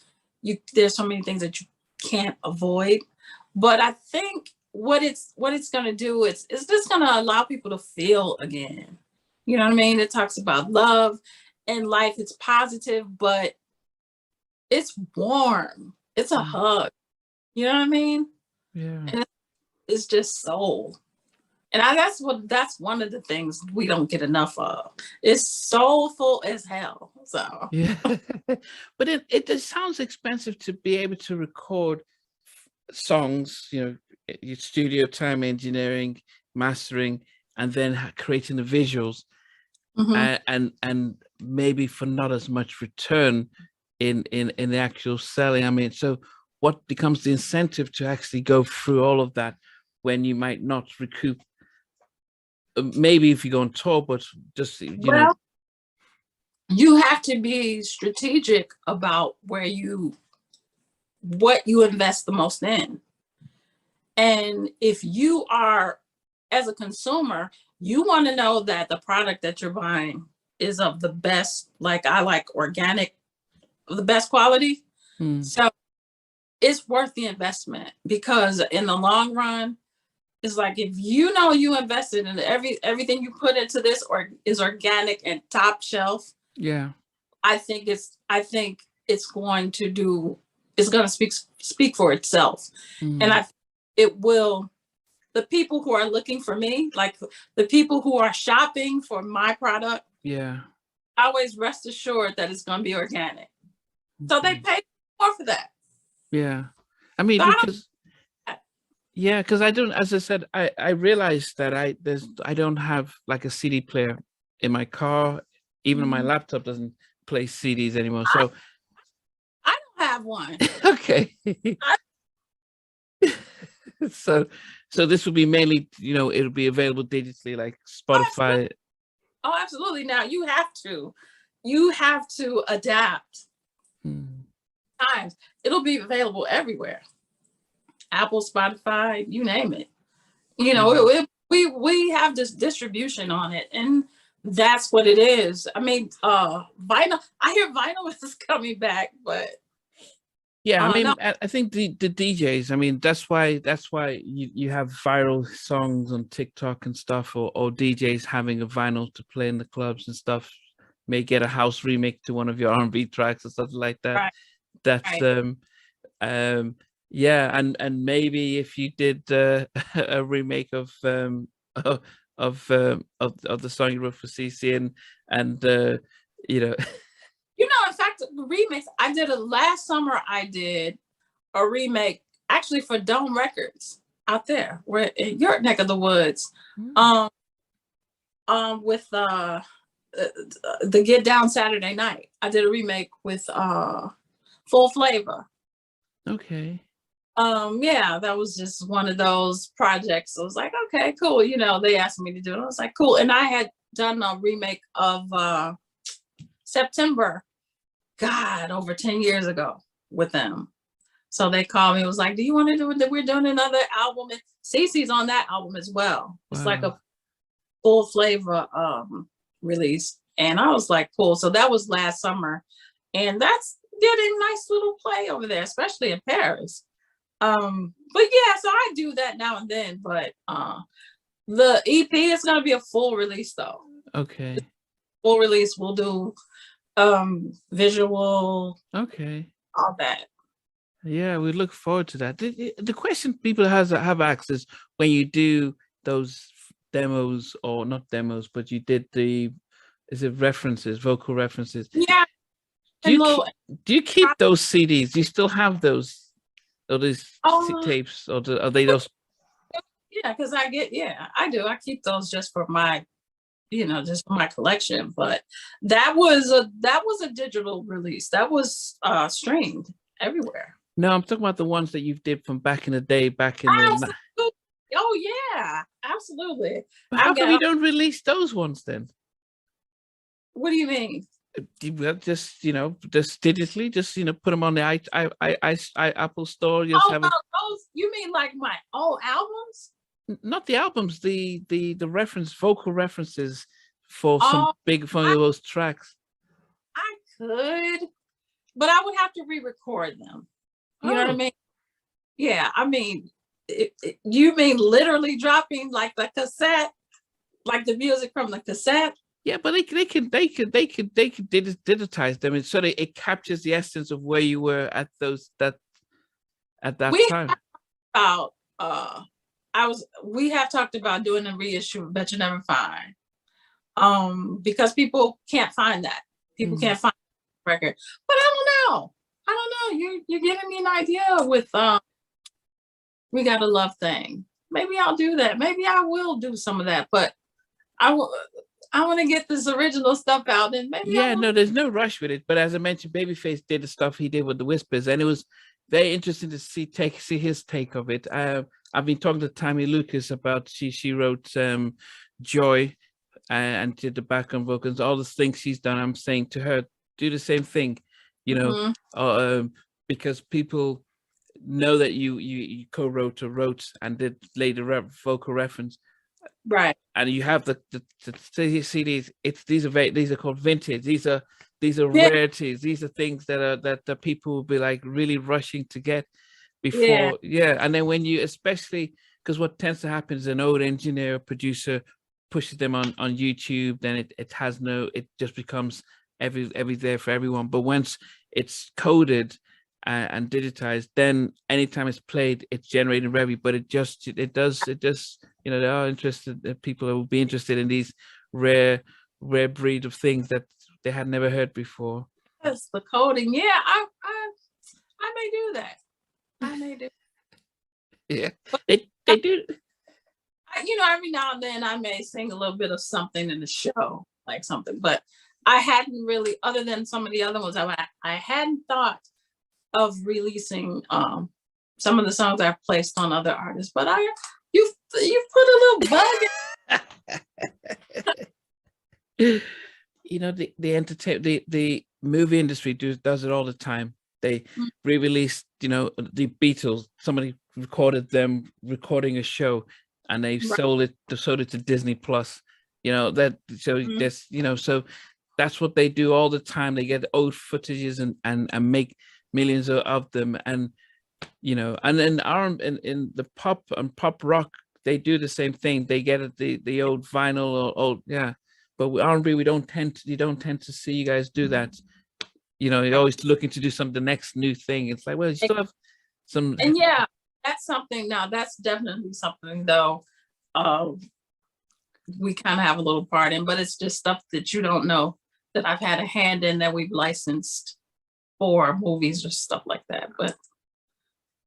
there's so many things that you can't avoid. But I think what it's going to do is it's just going to allow people to feel again. You know what I mean? It talks about love and life. It's positive, but it's warm. It's a hug. You know what I mean? Yeah. And it's just soul. And that's one of the things we don't get enough of. It's soulful as hell. So yeah, but it sounds expensive to be able to record songs. You know, your studio time, engineering, mastering, and then creating the visuals, and maybe for not as much return in the actual selling. I mean, so what becomes the incentive to actually go through all of that when you might not recoup? Maybe if you go on tour, but just you know, you have to be strategic about what you invest the most in. And if you are, as a consumer, you want to know that the product that you're buying is of the best, like I like organic, the best quality. So it's worth the investment, because in the long run, it's like, if you know you invested in everything you put into this is organic and top shelf. Yeah, I think it's going to speak for itself. And it will. The people who are looking for me, like the people who are shopping for my product, always rest assured that it's going to be organic. So they pay more for that. Yeah, I mean, because I don't, as I said, I realized that I don't have like a CD player in my car. Even my laptop doesn't play CDs anymore. So I don't have one. Okay. so this will be mainly, you know, it'll be available digitally, like Spotify. Oh, absolutely. Now you have to adapt. Times it'll be available everywhere. Apple, Spotify, you name it. You know, we have this distribution on it, and that's what it is. I mean, vinyl. I hear vinyl is coming back, but yeah, I mean, no. I think the DJs. I mean, that's why you have viral songs on TikTok and stuff, or DJs having a vinyl to play in the clubs and stuff. May get a house remake to one of your R&B tracks or something like that. Right. That's right. Yeah, and maybe if you did a remake of the song you wrote for CC and you know. You know, in fact, the remix I did last summer. I did a remake actually for Dome Records out there, where in your neck of the woods, with the Get Down Saturday Night. I did a remake with Full Flavor. Okay. Yeah, that was just one of those projects. I was like, okay, cool. They asked me to do it. I was like, cool. And I had done a remake of September, God, over 10 years ago with them. So they called me. It was like, do you want to do it? We're doing another album. And Cece's on that album as well. It's like a full flavor release. And I was like, cool. So that was last summer. And that's did a nice little play over there, especially in Paris. But yeah, so I do that now and then. But the EP is gonna be a full release though. Okay. Full release. We'll do visual. Okay. All that. Yeah, we look forward to that. The question people have asked is when you do those demos, or not demos, but you did is it references, vocal references? Yeah. Do you keep those CDs? Do you still have those, or these tapes, or are they those? Yeah, because I do. I keep those just for my, just for my collection. But that was a digital release. That was streamed everywhere. No, I'm talking about the ones that you did from back in the day, Absolutely. Oh yeah, absolutely. But how come you don't release those ones then? What do you mean? Just just digitally, just put them on the Apple Store. Just no, those, you mean like my old albums? Not the albums, the vocal references for some big one of those tracks. I could, but I would have to re-record them. You know what I mean? Yeah, I mean, you mean literally dropping like the cassette, like the music from the cassette? Yeah, but they can digitize them, and so it captures the essence of where you were at that time. We have talked about doing a reissue of Betcha'll Never Find, because people can't find that. People can't find the record, but I don't know. You're giving me an idea with We Got a Love Thing. Maybe I'll do that. Maybe I will do some of that, but I want to get this original stuff out, and maybe no, there's no rush with it. But as I mentioned, Babyface did the stuff he did with the Whispers, and it was very interesting to see his take of it. I've been talking to Tammy Lucas about she wrote Joy and did the background vocals, all the things she's done. I'm saying to her, do the same thing, because people know that you co-wrote or wrote and did later vocal reference. Right. And you have the CDs. These are called vintage. These are rarities. These are things that people will be like really rushing to get before. Yeah. And then when you, especially because what tends to happen is an old engineer or producer pushes them on YouTube, then it just becomes every there for everyone. But once it's coded and digitized, then anytime it's played, it's generating revenue. But it does there are interested people who will be interested in these rare breed of things that they had never heard before. Yes, the coding. Yeah, I may do that. I may do. Yeah, they do. Every now and then I may sing a little bit of something in the show, like something. But I hadn't really, other than some of the other ones, I hadn't thought of releasing some of the songs I've placed on other artists. But you put a little bug in. The movie industry does it all the time. They re-released, the Beatles. Somebody recorded them recording a show, and they sold it to Disney Plus. So that's what they do all the time. They get old footages and make millions of them, and and then in the pop and pop rock, they do the same thing. They get the old vinyl or old, but with R&B, you don't tend to see you guys do that. You're always looking to do the next new thing. It's like, well, you still have some. And yeah, that's something. Now that's definitely something though. We kind of have a little part in, but it's just stuff that you don't know that I've had a hand in, that we've licensed for movies or stuff like that. But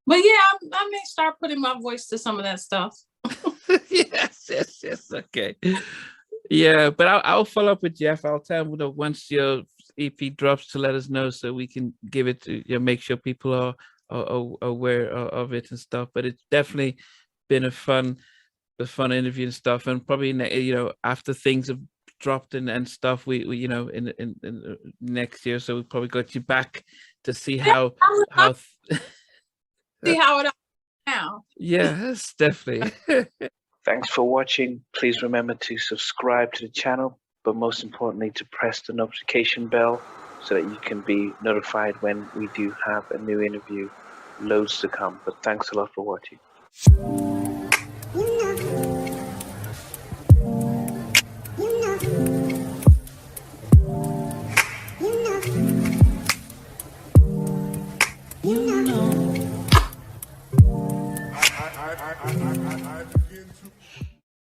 yeah, I may start putting my voice to some of that stuff. yes, okay. Yeah, but I'll follow up with Jeff. I'll tell him once your EP drops to let us know, so we can give it to make sure people aware of it and stuff. But it's definitely been a fun interview and stuff. And probably after things have dropped and stuff, we in next year, so we probably got you back to see how see how it now. Yes, definitely. Thanks for watching. Please remember to subscribe to the channel, but most importantly to press the notification bell so that you can be notified when we do have a new interview. Loads to come, but thanks a lot for watching. I begin to